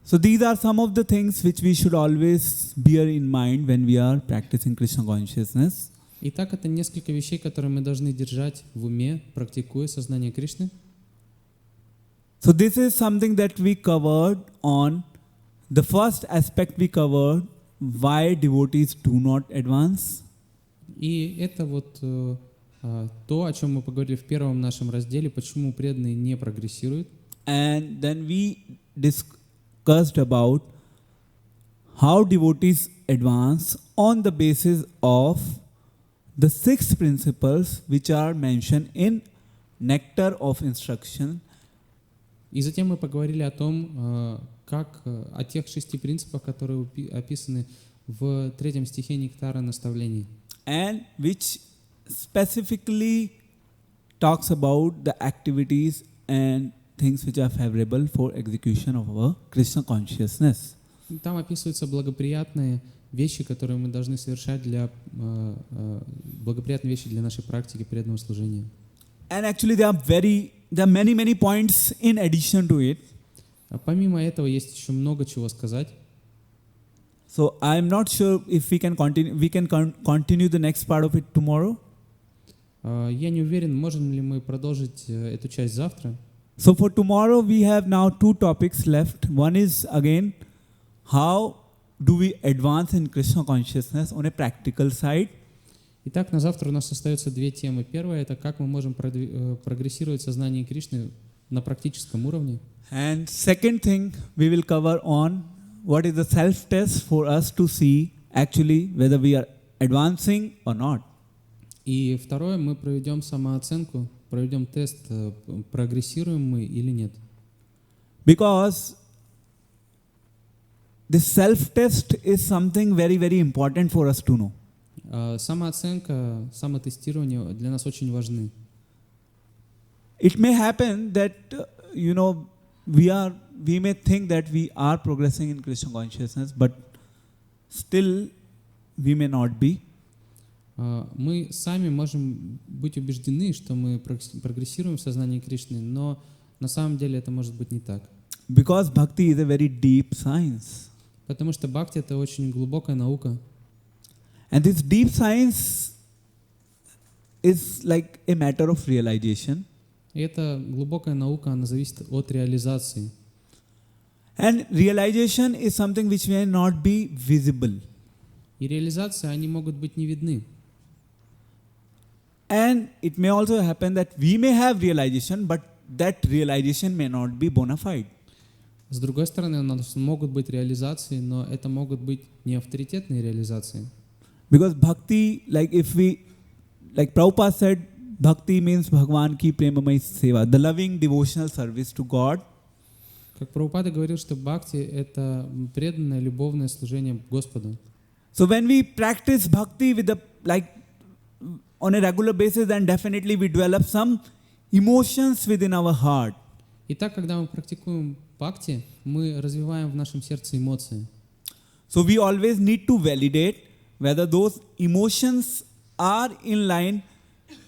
So these are some of the things which we should always bear in mind when we are practicing Krishna consciousness. Итак, это несколько вещей, которые мы должны держать в уме, практикуя сознание Кришны. So this is something that we covered on the first aspect we covered, why devotees do not advance. И это вот то, о чем мы поговорили в первом нашем разделе, почему преданные не прогрессируют. And then we discussed about how devotees advance on the basis of the 6 principles which are mentioned in Nectar of Instruction. И затем мы поговорили о том, как о тех 6 принципах, которые описаны в 3 стихе Нектара наставлений. And which specifically talks about the activities and things which are favorable for execution of our Krishna consciousness. Там описываются благоприятные вещи, которые мы должны совершать благоприятные вещи для нашей практики преданного служения. And actually there are many points in addition to it. А помимо этого есть еще много чего сказать. So I'm not sure if we can continue the next part of it tomorrow. Я не уверен, можем ли мы продолжить эту часть завтра. So for tomorrow we have now 2 topics left. One is again, how do we advance in Krishna consciousness on a practical side? Итак, на завтра у нас остается 2 темы. Первая — это как мы можем прогрессировать в сознании Кришны на практическом уровне. And second thing we will cover on what is the self-test for us to see actually whether we are advancing or not. И второе, мы проведем самооценку, проведем тест, прогрессируем мы или нет. Because this self-test is something very important for us to know. Самооценка, самотестирование для нас очень важны. It may happen that, we may think that we are progressing in Krishna consciousness, but still we may not be. Мы сами можем быть убеждены, что мы прогрессируем в сознании Кришны, но на самом деле это может быть не так. Because bhakti is a very deep science. Потому что бхакти — это очень глубокая наука. And this deep science is like a matter of realization. И эта глубокая наука, она зависит от реализации. And realization is something which may not be visible. И реализации, они могут быть не видны. And it may also happen that we may have realization, but that realization may not be bona fide. С другой стороны, у нас могут быть реализации, но это могут быть не авторитетные реализации. Because bhakti, like Prabhupada said, bhakti means Bhagwan ki premamai seva, the loving devotional service to God. Как Прабхупада говорил, что бхакти — это преданное любовное служение Господу. So when we practice bhakti on a regular basis, then definitely we develop some emotions within our heart. Итак, когда мы практикуем бхакти, мы развиваем в нашем сердце эмоции. So we always need to validate whether those emotions are in line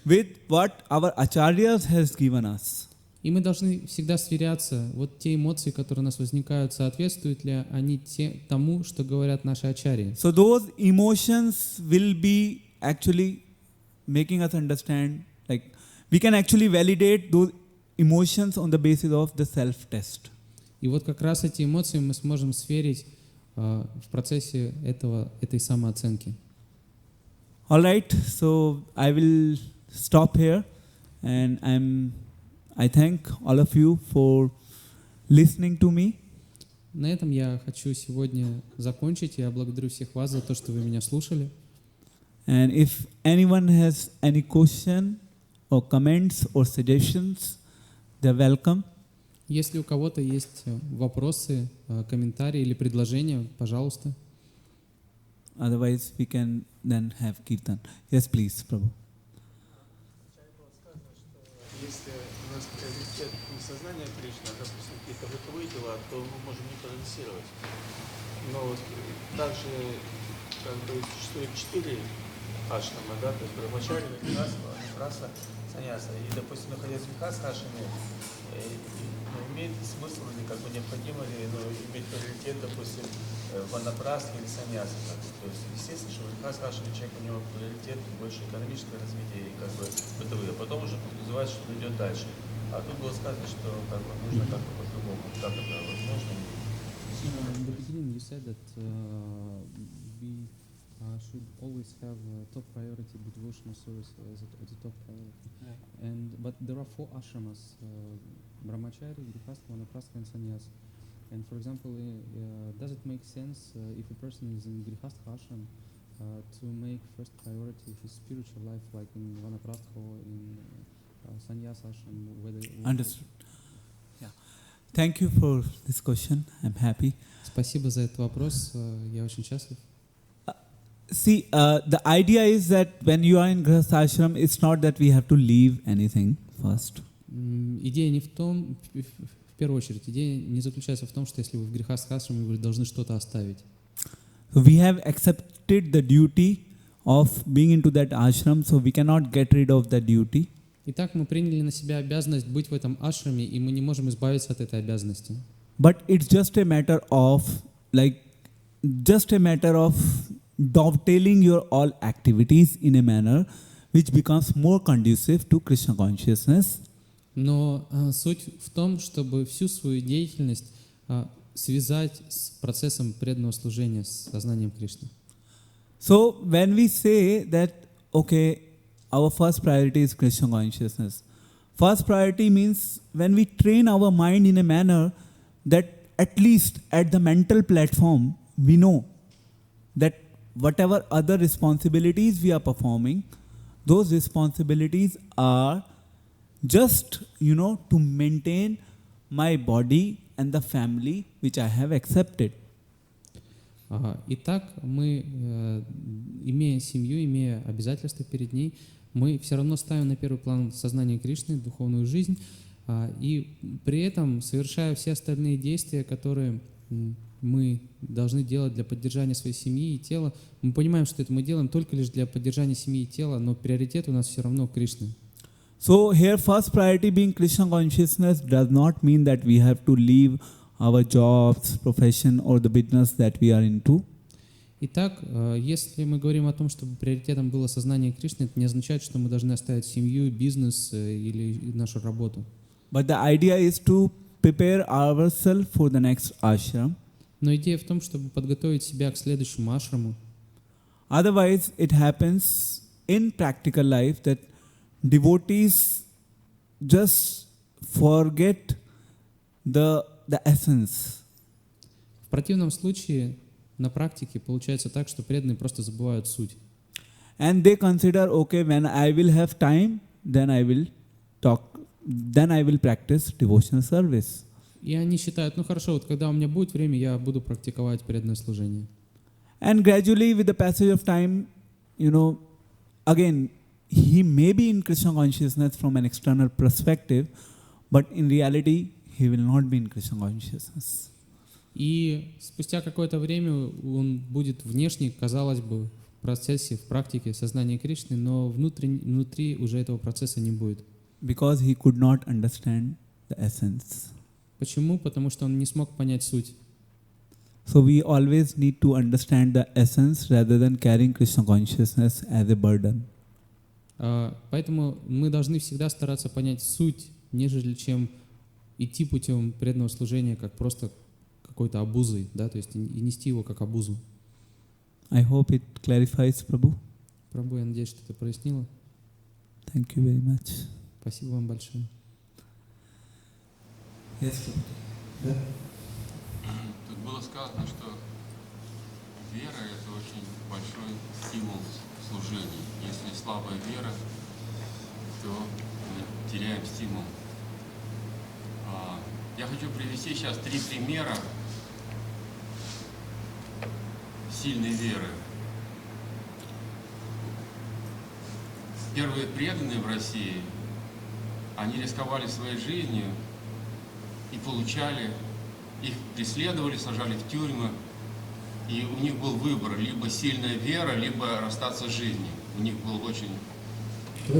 with what our acharyas has given us. И мы должны всегда сверяться, вот те эмоции, которые у нас возникают, соответствуют ли они тому, что говорят наши ачарьи. So those emotions will be actually making us understand, we can actually validate those emotions on the basis of the self-test. И вот как раз эти эмоции мы сможем сверить в процессе этой самооценки. All right, so I will stop here, and I thank all of you for listening to me. На этом я хочу сегодня закончить. Я благодарю всех вас за то, что вы меня слушали. And if anyone has any question or comments or suggestions, they're welcome. Если у кого-то есть вопросы, комментарии или предложения, пожалуйста. Otherwise, we can then have kirtan. Yes, please, Prabhu. Если у нас приоритет не сознание Кришны, а, допустим, какие-то бытовые дела, то мы можем не прогрессировать. Но вот также как бы существует 4 ашрама, да, то есть брамачарья, ванипраса, саньяса. И, допустим, находясь в вихасрашраме, имеет смысл или как бы необходимо ли иметь приоритет, допустим, ванапраса или саньяса. То есть, естественно, что в вихасрашраме человек, у него приоритет больше экономическое развитие и как бы бытовые, а потом уже подразумевает, что он идет дальше. А тут было сказано, что как бы нужно как-то по-другому. Как это возможно? In the beginning, you said that we should always have top priority devotional service as the top priority. But there are 4 ashramas: brahmacharya, grihastha, vanaprastha, and sannyasa. And for example, does it make sense if a person is in grihastha ashram to make first priority his spiritual life, like in vanaprastha or in sannyasa ashram? Understood. Yeah. Thank you for this question. I'm happy. Спасибо за этот вопрос. Я очень счастлив. See, the idea is that when you are in Grihastha ashram, it's not that we have to leave anything first. Идея не в том, в первую очередь, идея не заключается в том, что если вы в грехастха ашраме, вы должны что-то оставить. So we have accepted the duty of being into that ashram, so we cannot get rid of the duty. Итак, мы приняли на себя обязанность быть в этом ашраме, и мы не можем избавиться от этой обязанности. But it's just a matter of dovetailing your all activities in a manner which becomes more conducive to Krishna consciousness. Но суть в том, чтобы всю свою деятельность связать с процессом преданного служения, с сознанием Кришны. So when we say that, okay, our first priority is Krishna consciousness. First priority means when we train our mind in a manner that at least at the mental platform, we know that whatever other responsibilities we are performing, those responsibilities are just, to maintain my body and the family which I have accepted. Итак, мы, имея семью, имея обязательства перед ней, мы все равно ставим на первый план сознание Кришны, духовную жизнь, и при этом, совершая все остальные действия, которые мы должны делать для поддержания своей семьи и тела, мы понимаем, что это мы делаем только лишь для поддержания семьи и тела, но приоритет у нас все равно Кришна. So here first priority being Krishna consciousness does not mean that we have to leave our jobs, profession or the business that we are into. Итак, если мы говорим о том, чтобы приоритетом было сознание Кришны, это не означает, что мы должны оставить семью, бизнес или нашу работу. But the idea is to prepare ourselves for the next ashram. Но идея в том, чтобы подготовить себя к следующему ашраму. Otherwise, it happens in practical life that devotees just forget the essence. В противном случае на практике получается так, что преданные просто забывают суть. And they consider, okay, when I will have time, then I will practice devotional service. И они считают, хорошо, вот когда у меня будет время, я буду практиковать преданное служение. And gradually, with the passage of time, again, he may be in Krishna consciousness from an external perspective, but in reality, he will not be in Krishna consciousness. И спустя какое-то время он будет внешне, казалось бы, в процессе, в практике сознания Кришны, но внутри уже этого процесса не будет. Because he could not understand the essence. Почему? Потому что он не смог понять суть. So we always need to understand the essence rather than carrying Krishna consciousness as a burden. Поэтому мы должны всегда стараться понять суть, нежели чем идти путем преданного служения как просто какой-то обузой, да, то есть и нести его как обузу. I hope it clarifies, Prabhu. Прабhu, я надеюсь, что это прояснило. Thank you very much. Спасибо вам большое. Yes, Prabhu. Тут было сказано, что вера – это очень большой стимул в служении. Если слабая вера, то мы теряем стимул. Я хочу привести сейчас 3 примера сильной веры. Первые преданные в России, они рисковали своей жизнью и получали, их преследовали, сажали в тюрьмы, и у них был выбор, либо сильная вера, либо расстаться с жизнью. У них был очень...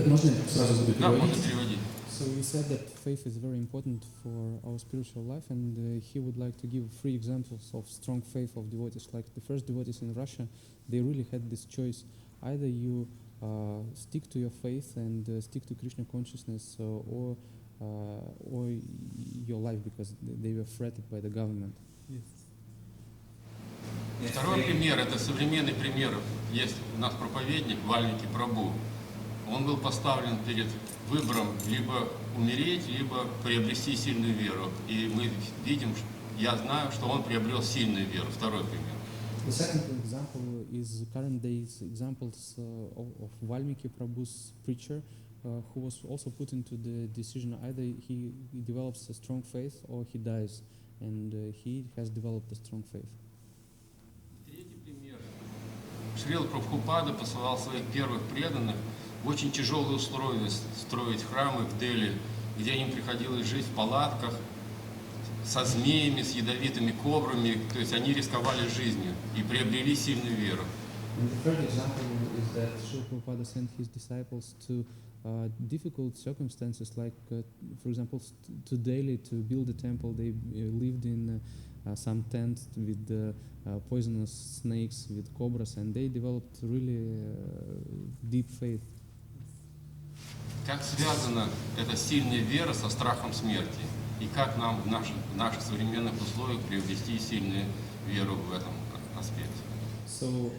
Можно я сразу буду Да, можно переводить? переводить. So you said that faith is very important for our spiritual life, and he would like to give 3 examples of strong faith of devotees. Like the first devotees in Russia, they really had this choice: either you stick to your faith and stick to Krishna consciousness, or your life, because they were threatened by the government. Yes. Второй пример, это современный пример. Есть у нас проповедник Вальмики Прабу. Он был поставлен перед выбором либо умереть, либо приобрести сильную веру. И мы видим, я знаю, что он приобрел сильную веру. Второй пример. The second example is current days examples of Valmiki Prabhu's preacher, who was also put into the decision either he develops a strong faith or he dies, and he has developed a strong faith. Третий пример. Шрила Прабхупада посылал своих первых преданных в очень тяжелые условия строить храмы в Дели, где им приходилось жить в палатках со змеями, с ядовитыми кобрами, то есть они рисковали жизнью и приобрели сильную веру. And the third example is that Srila Prabhupada sent his disciples to difficult circumstances, like, for example, to Delhi to build a temple. They lived in some tents with poisonous snakes, with cobras, and they developed really deep faith. Как связана эта сильная вера со страхом смерти? И как нам в наших современных условиях приобрести сильную веру в этом аспекте? So,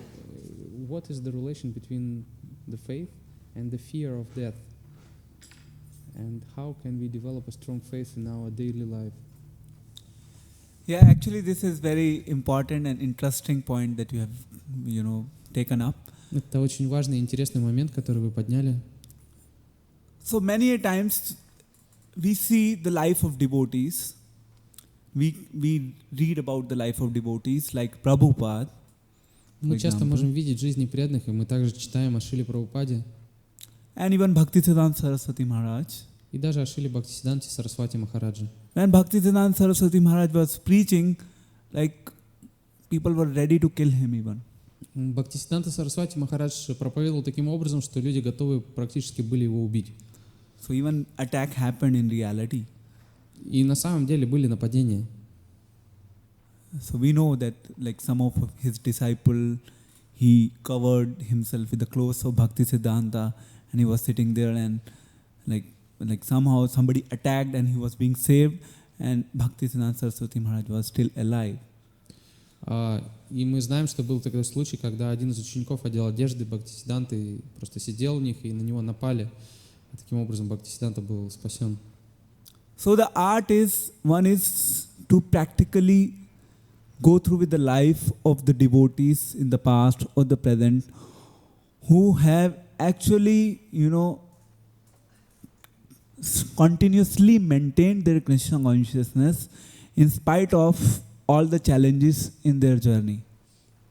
what is the relation between the faith and the fear of death? And how can we develop a strong faith in our daily life? Yeah, actually this is very important and interesting point that you have, taken up. Это очень важный и интересный момент, который вы подняли. So many a times we see the life of devotees. We read about the life of devotees like Prabhupada. Мы часто можем видеть жизни преданных, и мы также читаем о Шриле Прабхупаде And even Bhaktisiddhanta Saraswati Maharaj. и даже о Шриле Бхактисиддханте Сарасвати Махараджи. When Bhaktisiddhanta Saraswati Maharaj was preaching, like people were ready to kill him even. Бхактисиддханта Сарасвати Махарадж проповедовал таким образом, что люди готовы практически были его убить. So even attack happened in reality. И на самом деле были нападения. So we know that like some of his disciples, he covered himself with the clothes of Bhaktisiddhanta and he was sitting there and like somehow somebody attacked and he was being saved and Bhaktisiddhanta Saraswati Maharaj was still alive. И мы знаем, что был такой случай, когда один из учеников одел одежды Бхактисиддханты и просто сидел в них, и на него напали. И таким образом Бхактисиддханта был спасен. So the art is, one is to practically go through with the life of the devotees in the past or the present who have actually, continuously maintained their Krishna consciousness in spite of all the challenges in their journey.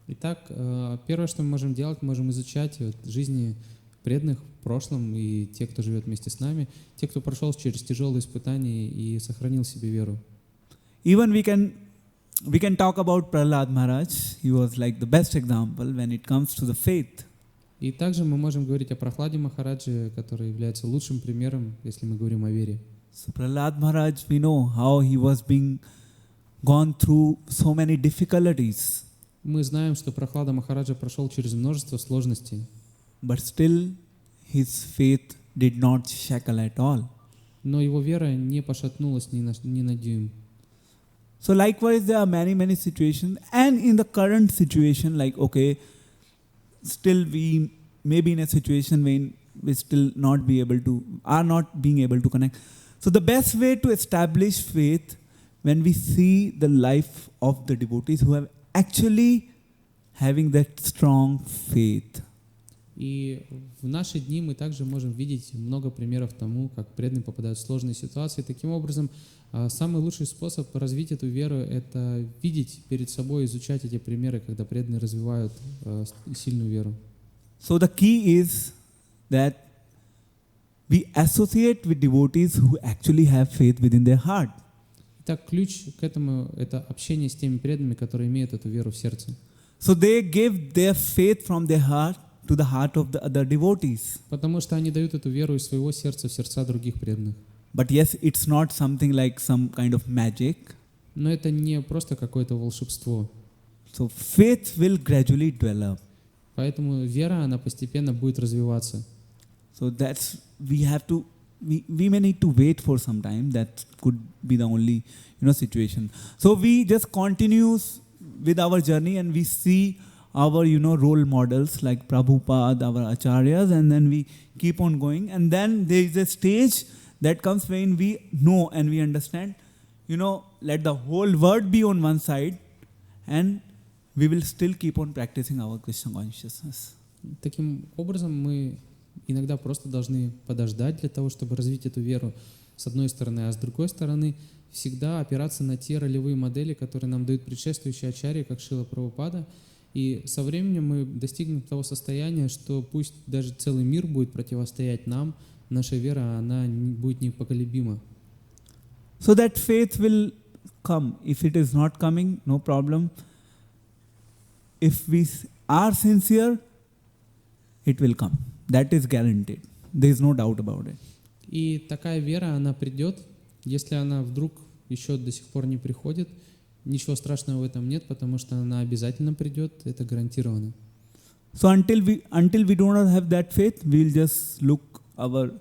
Итак, первое, что мы можем делать, мы можем изучать жизни преданных в прошлом и те, кто живет вместе с нами, те, кто прошел через тяжелые испытания и сохранил в себе веру. Even we can talk about Prahlad Maharaj. He was like the best example when it comes to the faith. И также мы можем говорить о Прахладе Махараджи, который является лучшим примером, если мы говорим о вере. So Prahlad Maharaj, we know how he was being gone through so many difficulties. Мы знаем, что Прахлада Махараджа прошел через множество сложностей. But still his faith did not shackle at all. Но его вера не пошатнулась ни на дюйм. So likewise there are many situations, and in the current situation, like still we may be in a situation when we still are not being able to connect. So the best way to establish faith, when we see the life of the devotees who have actually having that strong faith. И в наши дни мы также можем видеть много примеров тому, как преданные попадают в сложные ситуации. Таким образом, самый лучший способ развить эту веру — это видеть перед собой, изучать эти примеры, когда преданные развивают сильную веру. So the key is that we associate with devotees who actually have faith within their heart. Итак, ключ к этому — это общение с теми преданными, которые имеют эту веру в сердце. So they give their faith from their heart to the heart of the other devotees. Потому что они дают эту веру из своего сердца в сердца других преданных. But yes, it's not something like some kind of magic. Но это не просто какое-то волшебство. So faith will gradually develop. Поэтому вера, она постепенно будет развиваться. So that's, we may need to wait for some time. That could be the only, situation. So we just continue with our journey and we see our, role models like Prabhupada, our acharyas, and then we keep on going. And then there is a stage that comes when we know and we understand, let the whole world be on one side and we will still keep on practicing our Krishna consciousness. Таким образом, мы иногда просто должны подождать для того, чтобы развить эту веру с одной стороны, а с другой стороны всегда опираться на те ролевые модели, которые нам дают предшествующие ачарьи, как Шрила Прабхупада. И со временем мы достигнем того состояния, что пусть даже целый мир будет противостоять нам, наша вера, она будет непоколебима. So that faith will come. If it is not coming, no problem. If we are sincere, it will come. That is guaranteed. There is no doubt about it. И такая вера, она придет. Если она вдруг еще до сих пор не приходит, ничего страшного в этом нет, потому что она обязательно придет, это гарантированно. So until we do not have that faith, we will just look our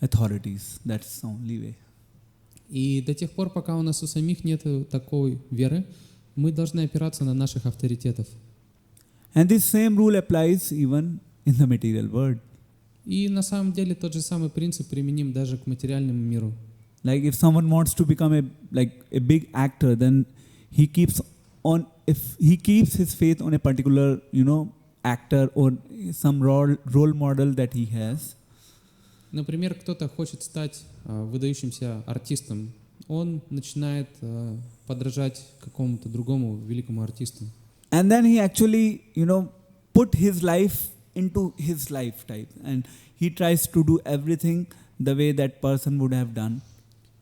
authorities. That's the only way. И до тех пор, пока у нас у самих нет такой веры, мы должны опираться на наших авторитетов. And this same rule applies even in the material world. И на самом деле тот же самый принцип применим даже к материальному миру. Like if someone wants to become a big actor, then he keeps his faith on a particular, actor or some role model that he has. Например, кто-то хочет стать выдающимся артистом. Он начинает подражать какому-то другому великому артисту. And then he actually, put his life into his life type. And he tries to do everything the way that person would have done.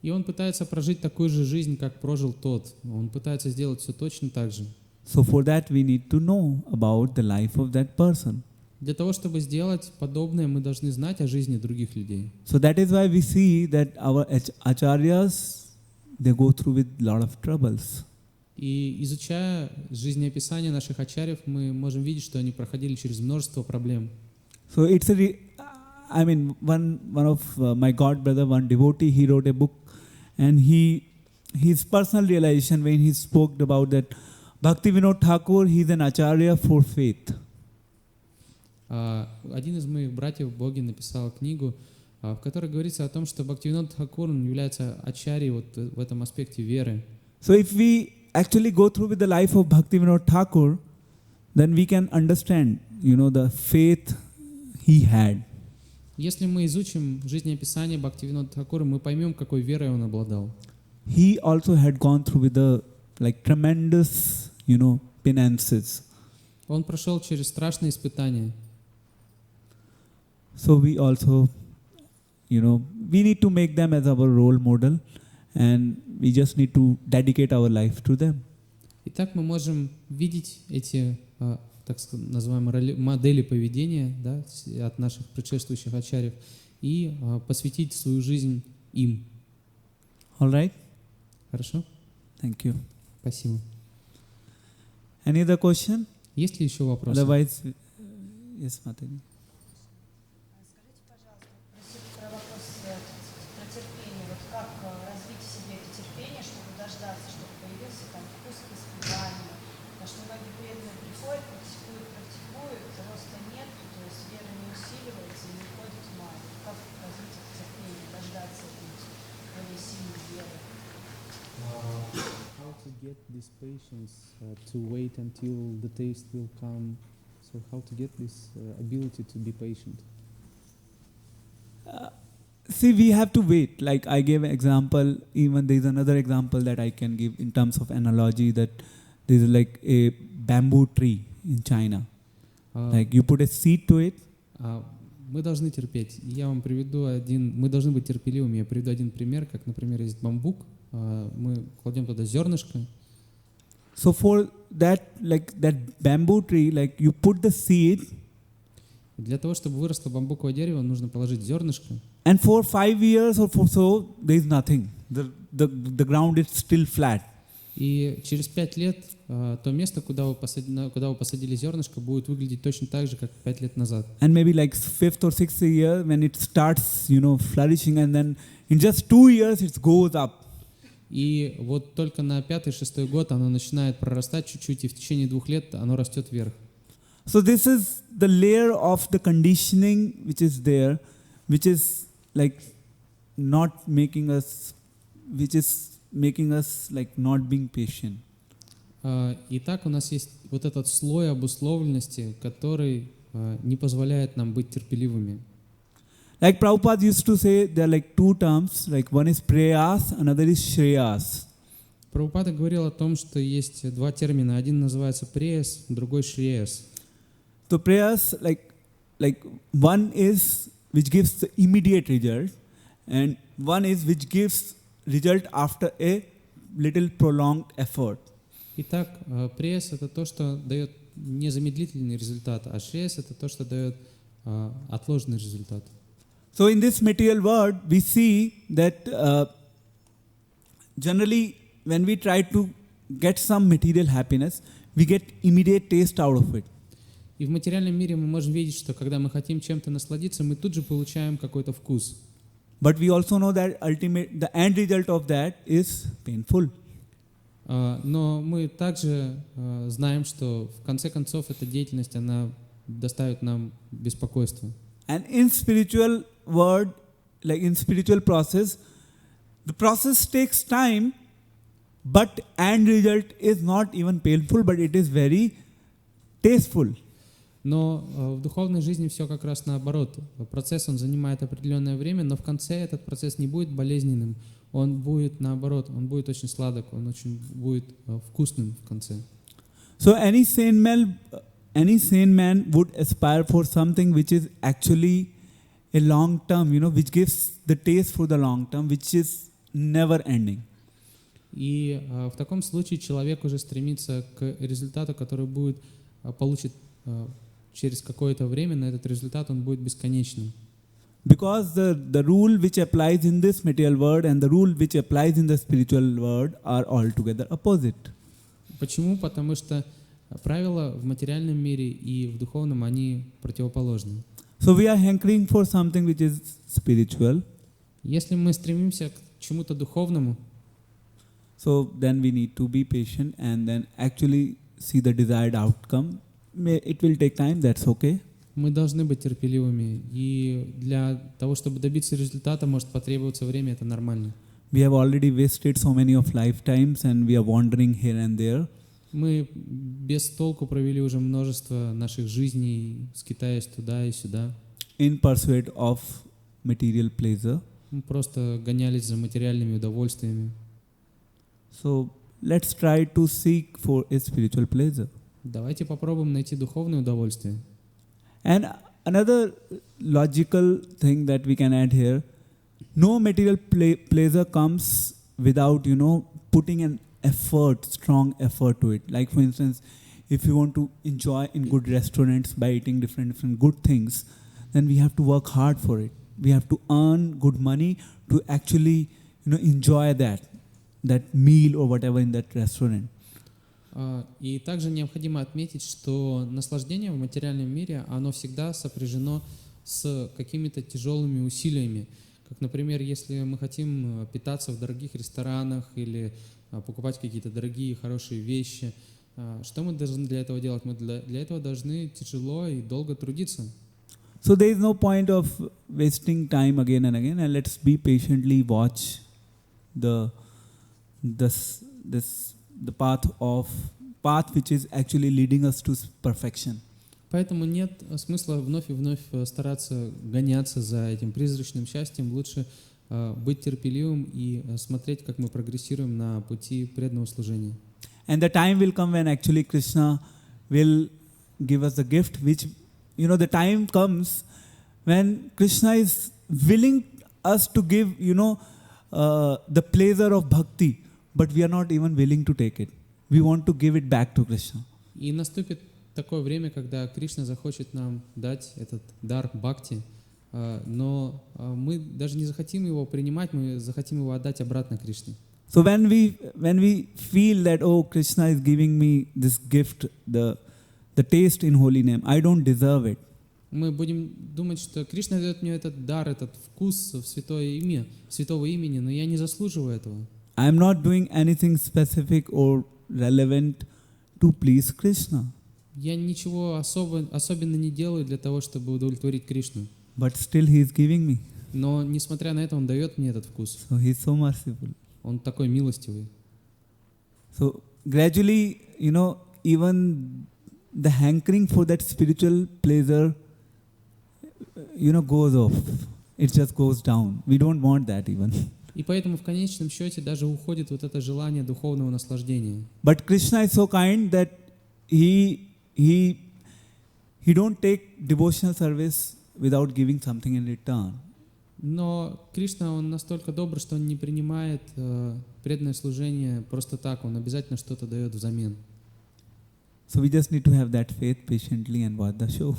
И он пытается прожить такую же жизнь, как прожил тот. Он пытается сделать все точно так же. So for that we need to know about the life of that person. Для того, чтобы сделать подобное, мы должны знать о жизни других людей. So that is why we see that our acharyas, they go through with a lot of troubles. И изучая жизнеописание наших ачарьев, мы можем видеть, что они проходили через множество проблем. So it's one of my god brother, one devotee, he wrote a book, and his personal realization when he spoke about that Bhaktivinoda Thakur, he is an acharya for faith. Один из моих братьев в Боге написал книгу, в которой говорится о том, что Бхактивинод Тхакур является ачарьей вот в этом аспекте веры. So if we actually go through with the life of Bhaktivinoda Thakur, then we can understand, the faith he had. Если мы изучим жизнеописание Бхактивинода Тхакура, мы поймем, какой верой он обладал. He also had gone through with the tremendous, penances. Он прошел через страшные испытания. So we also, we need to make them as our role model, and we just need to dedicate our life to them. Итак, мы можем видеть эти, так называемые модели поведения, да, от наших предшествующих ачарьев и посвятить свою жизнь им. All right? Хорошо? Thank you. Спасибо. Any other question? Есть ли еще вопросы? Otherwise, yes, Mataji. Скажите, пожалуйста, про вопрос про терпение. Вот как развить в себе это терпение, чтобы дождаться, чтобы появился там вкус к испытанию? Потому что многие преданные приходят, практикуют, роста нет, то есть вера не усиливается и не уходит в мать. Как развить это терпение, дождаться более сильной веры? How to get this patience to wait until the taste will come, so So how to get this ability to be patient? See, we have to wait. Like I gave an example, even there is another example that I can give in terms of analogy, that there is like a bamboo tree in China. Like you put a seed to it. Мы должны терпеть. Мы должны быть терпеливыми. Я приведу один пример, как, например, есть бамбук. Мы кладем туда зернышко. So for that, like that bamboo tree, like you put the seed. Для того, чтобы выросло бамбуковое дерево, нужно положить зернышко. And for 5 years or for so, there is nothing. The ground is still flat. И через 5 лет то место, куда вы посадили зернышко, будет выглядеть точно так же, как 5 лет назад. And maybe like 5th or 6th year, when it starts, flourishing, and then in just 2 years it goes up. И вот только на 5-6 год оно начинает прорастать чуть-чуть, и в течение 2 лет оно растет вверх. So this is the layer of the conditioning which is there, which is like not making us, which is making us like not being patient. Итак, у нас есть вот этот слой обусловленности, который не позволяет нам быть терпеливыми. Like Prabhupada used to say, there are like two terms, like one is prayas, another is shreyas. Прабхупада говорил о том, что есть два термина. Один называется прейас, другой шреяс. So prayas, like one is which gives the immediate result, and one is which gives result after a little prolonged effort. Итак, прейас — это то, что дает незамедлительный результат, а шреяс — это то, что дает отложенный результат. So in this material world, we see that generally when we try to get some material happiness, we get immediate taste out of it. И в материальном мире мы можем видеть, что когда мы хотим чем-то насладиться, мы тут же получаем какой-то вкус. But we also know that the end result of that is painful. Но мы также знаем, что в конце концов эта деятельность, она доставит нам беспокойство. And in spiritual world, like in spiritual process, the process takes time, but end result is not even painful, but it is very tasteful. Но в духовной жизни все как раз наоборот. Процесс, он занимает определенное время, но в конце этот процесс не будет болезненным. Он будет наоборот, он будет очень сладок, он очень будет вкусным в конце. So any sane man would aspire for something which is actually a long term, which gives the taste for the long term, which is never ending. И в таком случае человек уже стремится к результату, который получит через какое-то время, но этот результат он будет бесконечным. Because the rule which applies in this material world and the rule which applies in the spiritual world are altogether opposite. Почему? Потому что правила в материальном мире и в духовном, они противоположны. So we are hankering for something which is spiritual. Если мы стремимся к чему-то духовному, so then we need to be patient and then actually see the desired outcome. It will take time, that's okay. Мы должны быть терпеливыми, и для того, чтобы добиться результата, может потребоваться время, это нормально. We have already wasted so many of lifetimes and we are wandering here and there. Мы без толку провели уже множество наших жизней, скитаясь туда и сюда. In pursuit of material pleasure. Мы просто гонялись за материальными удовольствиями. So let's try to seek for a spiritual pleasure. Давайте попробуем найти духовное удовольствие. And another logical thing that we can add here, no material pleasure comes without, putting an effort, strong effort to it. Like for instance, if you want to enjoy in good restaurants by eating different good things, then we have to work hard for it. We have to earn good money to actually, enjoy that meal or whatever in that restaurant. И также необходимо отметить, что наслаждение в материальном мире, оно всегда сопряжено с какими-то тяжелыми усилиями. Как, например, если мы хотим питаться в дорогих ресторанах или покупать какие-то дорогие, хорошие вещи, что мы должны для этого делать? Мы для этого должны тяжело и долго трудиться. So there is no point of wasting time again and again, and let's be patiently watch the path which is actually leading us to perfection. Поэтому нет смысла вновь и вновь стараться гоняться за этим призрачным счастьем. Лучше быть терпеливым и смотреть, как мы прогрессируем на пути преданного служения. And the time will come when actually Krishna will give us the gift, which, the time comes when Krishna is willing us to give, the pleasure of bhakti, but we are not even willing to take it. We want to give it back to Krishna. И наступит такое время, когда Кришна захочет нам дать этот дар бхакти, но мы даже не захотим его принимать, мы захотим его отдать обратно Кришне. So when we feel that, oh, Krishna is giving me this gift, the taste in holy name, I don't deserve it. Мы будем думать, что Кришна дает мне этот дар, этот вкус в святого имени, но я не заслуживаю этого. I am not doing anything specific or relevant to please Krishna. Я ничего особенно не делаю для того, чтобы удовлетворить Кришну. But still he is giving me. Но, несмотря на это, Он дает мне этот вкус. So he is so merciful. Он такой милостивый. So gradually, even the hankering for that spiritual pleasure, goes off. It just goes down. We don't want that even. И поэтому в конечном счете даже уходит вот это желание духовного наслаждения. But Krishna is so kind that he don't take devotional service without giving something in return. Но Кришна, Он настолько добр, что Он не принимает преданное служение просто так, Он обязательно что-то дает взамен. So we just need to have that faith patiently and watch the show.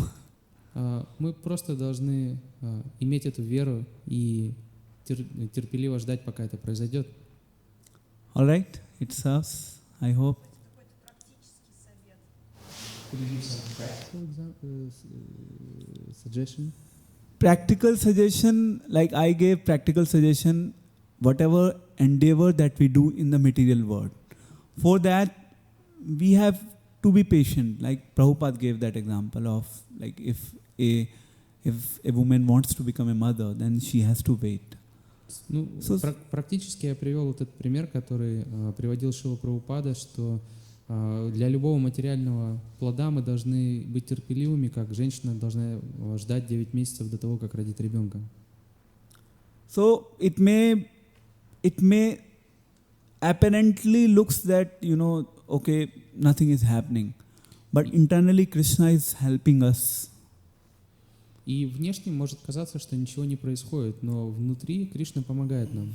Мы просто должны иметь эту веру и терпеливо ждать, пока это произойдет. All right, it serves, I hope. Suggestion? Practical suggestion, like I gave practical suggestion, whatever endeavor that we do in the material world. For that, we have to be patient. Like Prabhupada gave that example of, like if a woman wants to become a mother, then she has to wait. Ну, практически я привел вот этот пример, который приводил Шрила Прабхупада, что для любого материального плода мы должны быть терпеливыми, как женщина должна ждать 9 месяцев до того, как родит ребенка. So it may apparently looks that, okay, nothing is happening. But internally Krishna is helping us. И внешне может казаться, что ничего не происходит, но внутри Кришна помогает нам.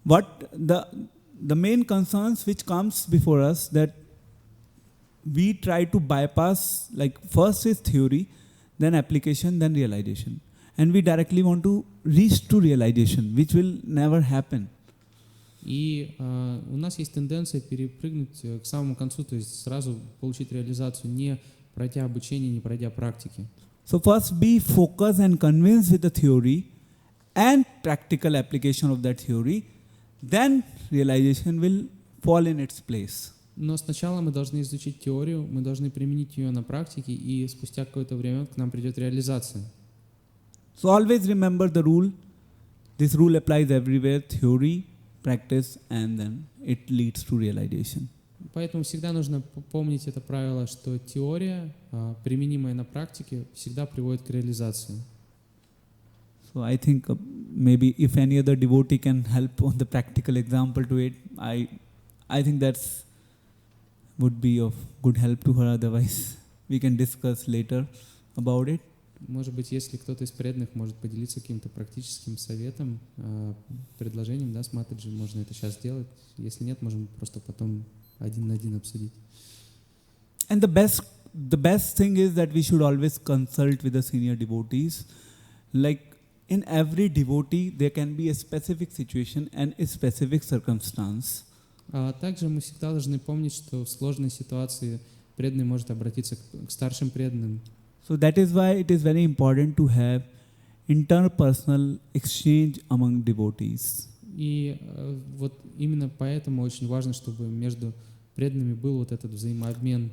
What the main concerns which comes before us, that we try to bypass, like first is theory, then application, then realization. And we directly want to reach to realization, which will never happen. И у нас есть тенденция перепрыгнуть к самому концу, то есть сразу получить реализацию, не пройдя обучение, не пройдя практики. So first be focused and convinced with the theory and practical application of that theory, then realization will fall in its place. Но сначала мы должны изучить теорию, мы должны применить ее на практике, и спустя какое-то время к нам придет реализация. So always remember the rule. This rule applies everywhere: theory, practice, and then it leads to realization. Поэтому всегда нужно помнить это правило, что теория, применимая на практике, всегда приводит к реализации. So I think maybe if any other devotee can help on the practical example to it, I think that's would be of good help to her. Otherwise, we can discuss later about it. Может быть, если кто-то из преданных может поделиться каким-то практическим советом, предложением, да, с Матаджи, можно это сейчас сделать. Если нет, можем просто потом один на один обсудить. And the best thing is that we should always consult with the senior devotees. Like in every devotee, there can be a specific situation and a specific circumstance. Также мы всегда должны помнить, что в сложной ситуации преданный может обратиться к старшим преданным. So that is why it is very important to have interpersonal exchange among devotees. И вот именно поэтому очень важно, чтобы между преданными был вот этот взаимообмен,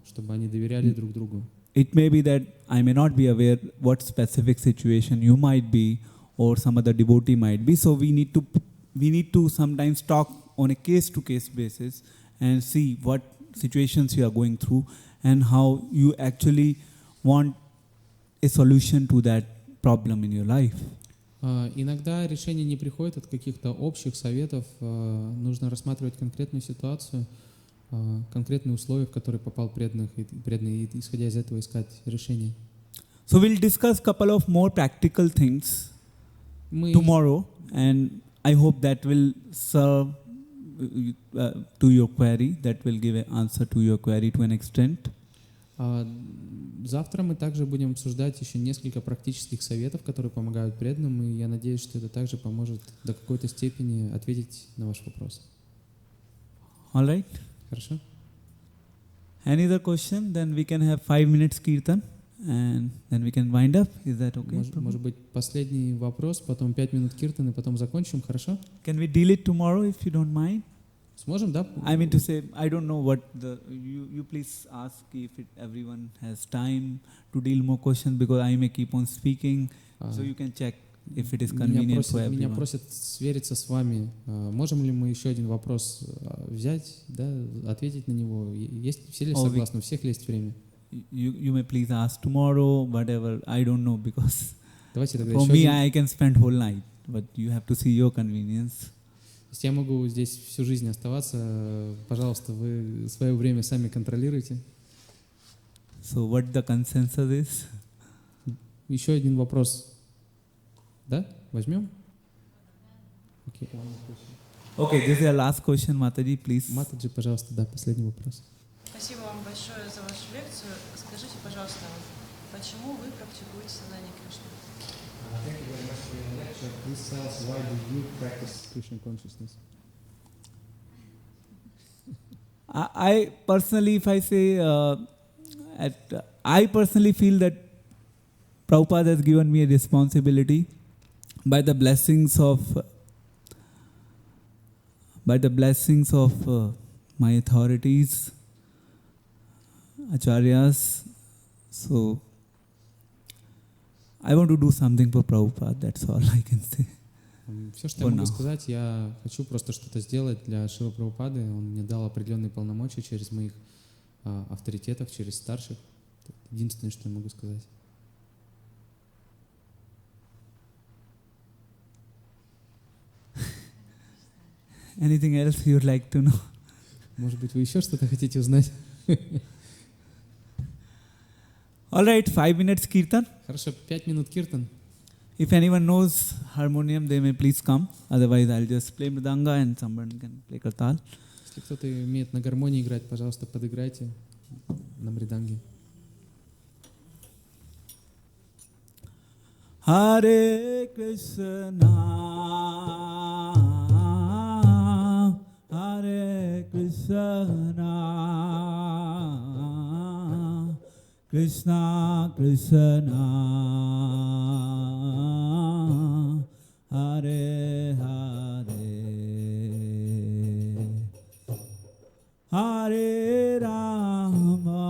чтобы они доверяли друг другу. It may be that I may not be aware what specific situation you might be or some other devotee might be. So we need to sometimes talk on a case-to-case basis and see what situations you are going through and how you actually want a solution to that problem in your life. Иногда решение не приходит от каких-то общих советов, нужно рассматривать конкретную ситуацию, конкретные условия, в которые попал преданный, и исходя из этого искать решение. So we'll discuss couple of more practical things tomorrow, and I hope that will serve to your query, that will give an answer to your query to an extent. Завтра мы также будем обсуждать еще несколько практических советов, которые помогают преданным, и я надеюсь, что это также поможет до какой-то степени ответить на ваш вопрос. All right? Хорошо? Any other question? Then we can have 5 minutes kirtan, and then we can wind up. Is that okay? Может быть, последний вопрос, потом 5 минут киртан, и потом закончим, хорошо? Can we deal it tomorrow if you don't mind? Сможем, да? I mean to say, I don't know what you please ask if everyone has time to deal more questions, because I may keep on speaking, so you can check if it is convenient for everyone. Меня просят свериться с вами. Можем ли мы еще один вопрос взять, да, ответить на него? Все ли согласны? У всех ли есть время? You may please ask tomorrow, whatever. I don't know, because Давайте тогда for еще me, один. I can spend whole night, but you have to see your convenience. То есть я могу здесь всю жизнь оставаться. Пожалуйста, вы свое время сами контролируйте. So what the consensus is? Еще один вопрос. Да? Возьмем? Okay, this is your last question, Mataji, please. Матаджи, пожалуйста, да, последний вопрос. Спасибо вам большое за вашу лекцию. Скажите, пожалуйста, почему вы практикуете сознание Кришны? Thank you very much for your lecture. Please tell us, why do you practice Krishna consciousness? I personally, if I say, I personally feel that Prabhupada has given me a responsibility by the blessings of my authorities, acharyas. So I want to do something for Prabhupada, that's all I can say. Все, что я могу сказать, я хочу просто что-то сделать для Шрилы Прабхупады. Он мне дал определенные полномочия через моих авторитетов, через старших. Это единственное, что я могу сказать. Anything else you would like to know? Может быть, вы еще что-то хотите узнать? All right, 5 minutes kirtan. Хорошо, 5 минут киртан. If anyone knows harmonium, they may please come. Otherwise, I'll just play mridanga and someone can play kartal. Если кто-то умеет на гармонии играть, пожалуйста, подыграйте на мриданге. Hare Krishna, Hare Krishna, Krishna Krishna, Hare Hare, Hare Rama,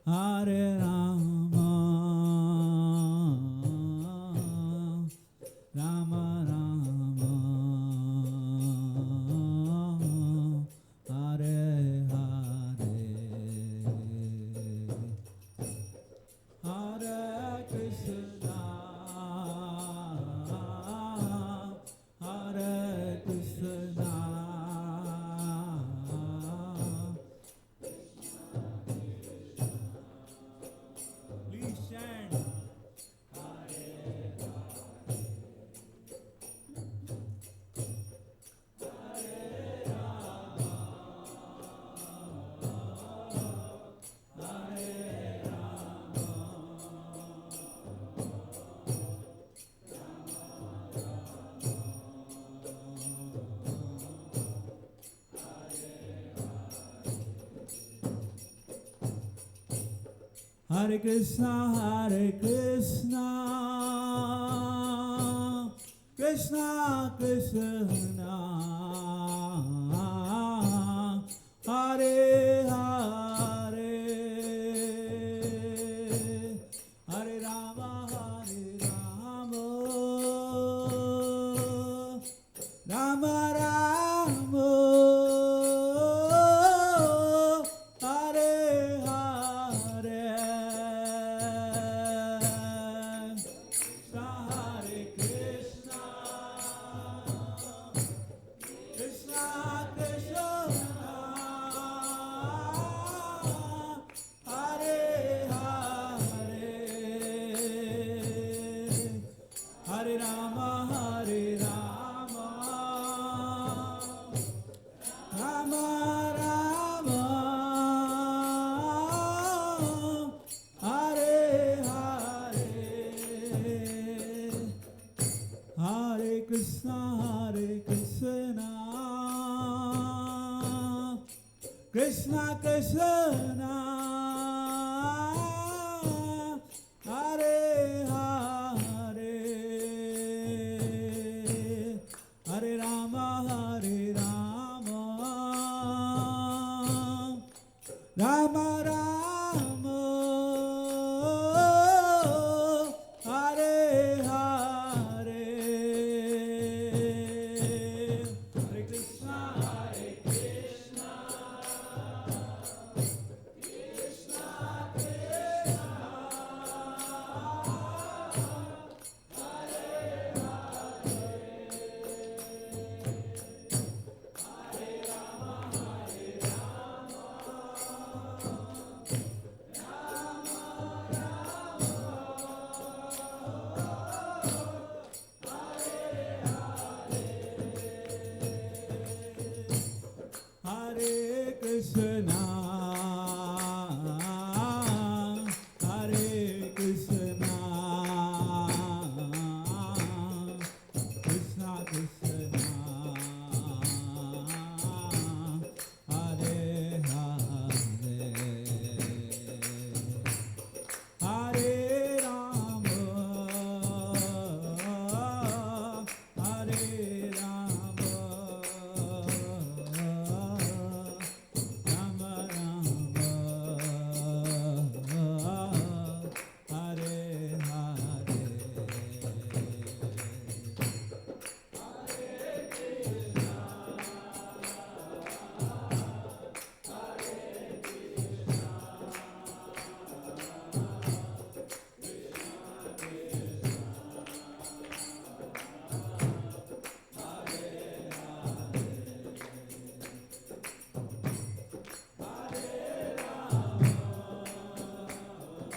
Hare Rama, Rama Rama, Hare Hare, Hare Krishna, Hare Krishna, please chant. Hare Krishna, Krishna Krishna, Hare Hare, Hare Rama, Rama Rama, Krishna Krishna Hare Hare Hare Rama Rama Rama Hare Hare Hare Krishna Hare Krishna Hare Krishna Krishna Krishna Hare Hare Hare Rama Hare Rama Rama Rama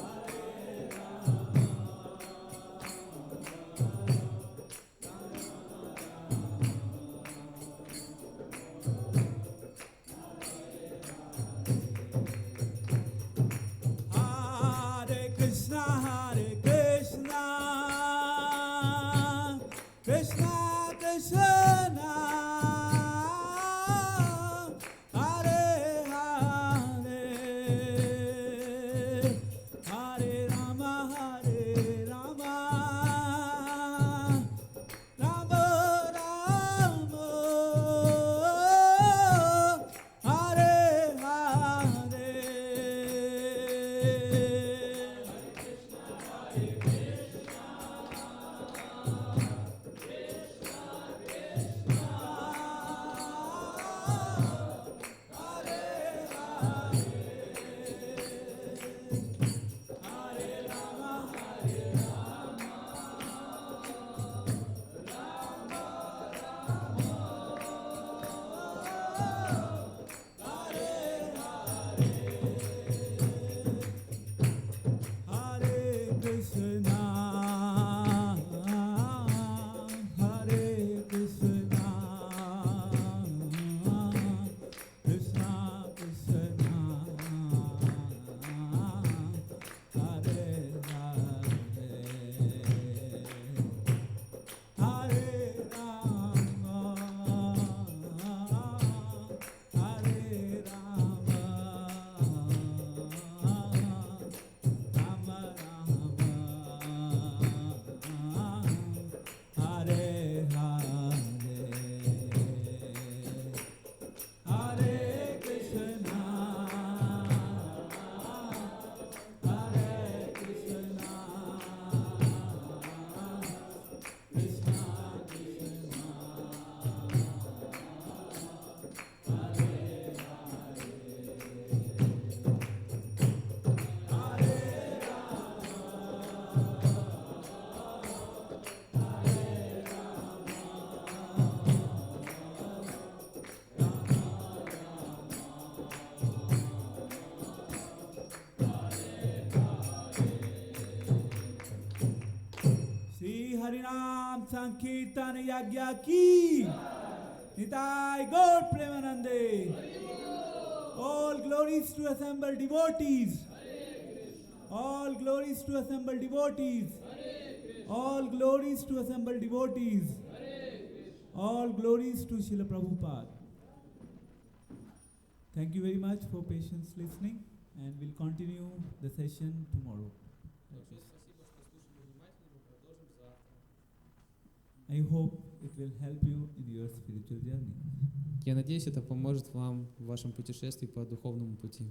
Hare Hare Krishna Hare Krishna Krishna Krishna Hare Hare Hare Rama Rama Rama Hare Hare Hare Krishna Hare Krishna Krishna Krishna Hare Hare Hare Rama Hare Rama Rama Rama Hare Hare Hare Krishna Hare Krishna Krishna Shri Harinam Sankirtan Yagya Ki Nitai Gaur Premanande. All glories to assembled devotees. All glories to assembled devotees. All glories to assembled devotees. All glories to Srila Prabhupada. Thank you very much for patience listening, and we'll continue the session tomorrow. I hope it will help you in your spiritual journey. Я надеюсь, это поможет вам в вашем путешествии по духовному пути.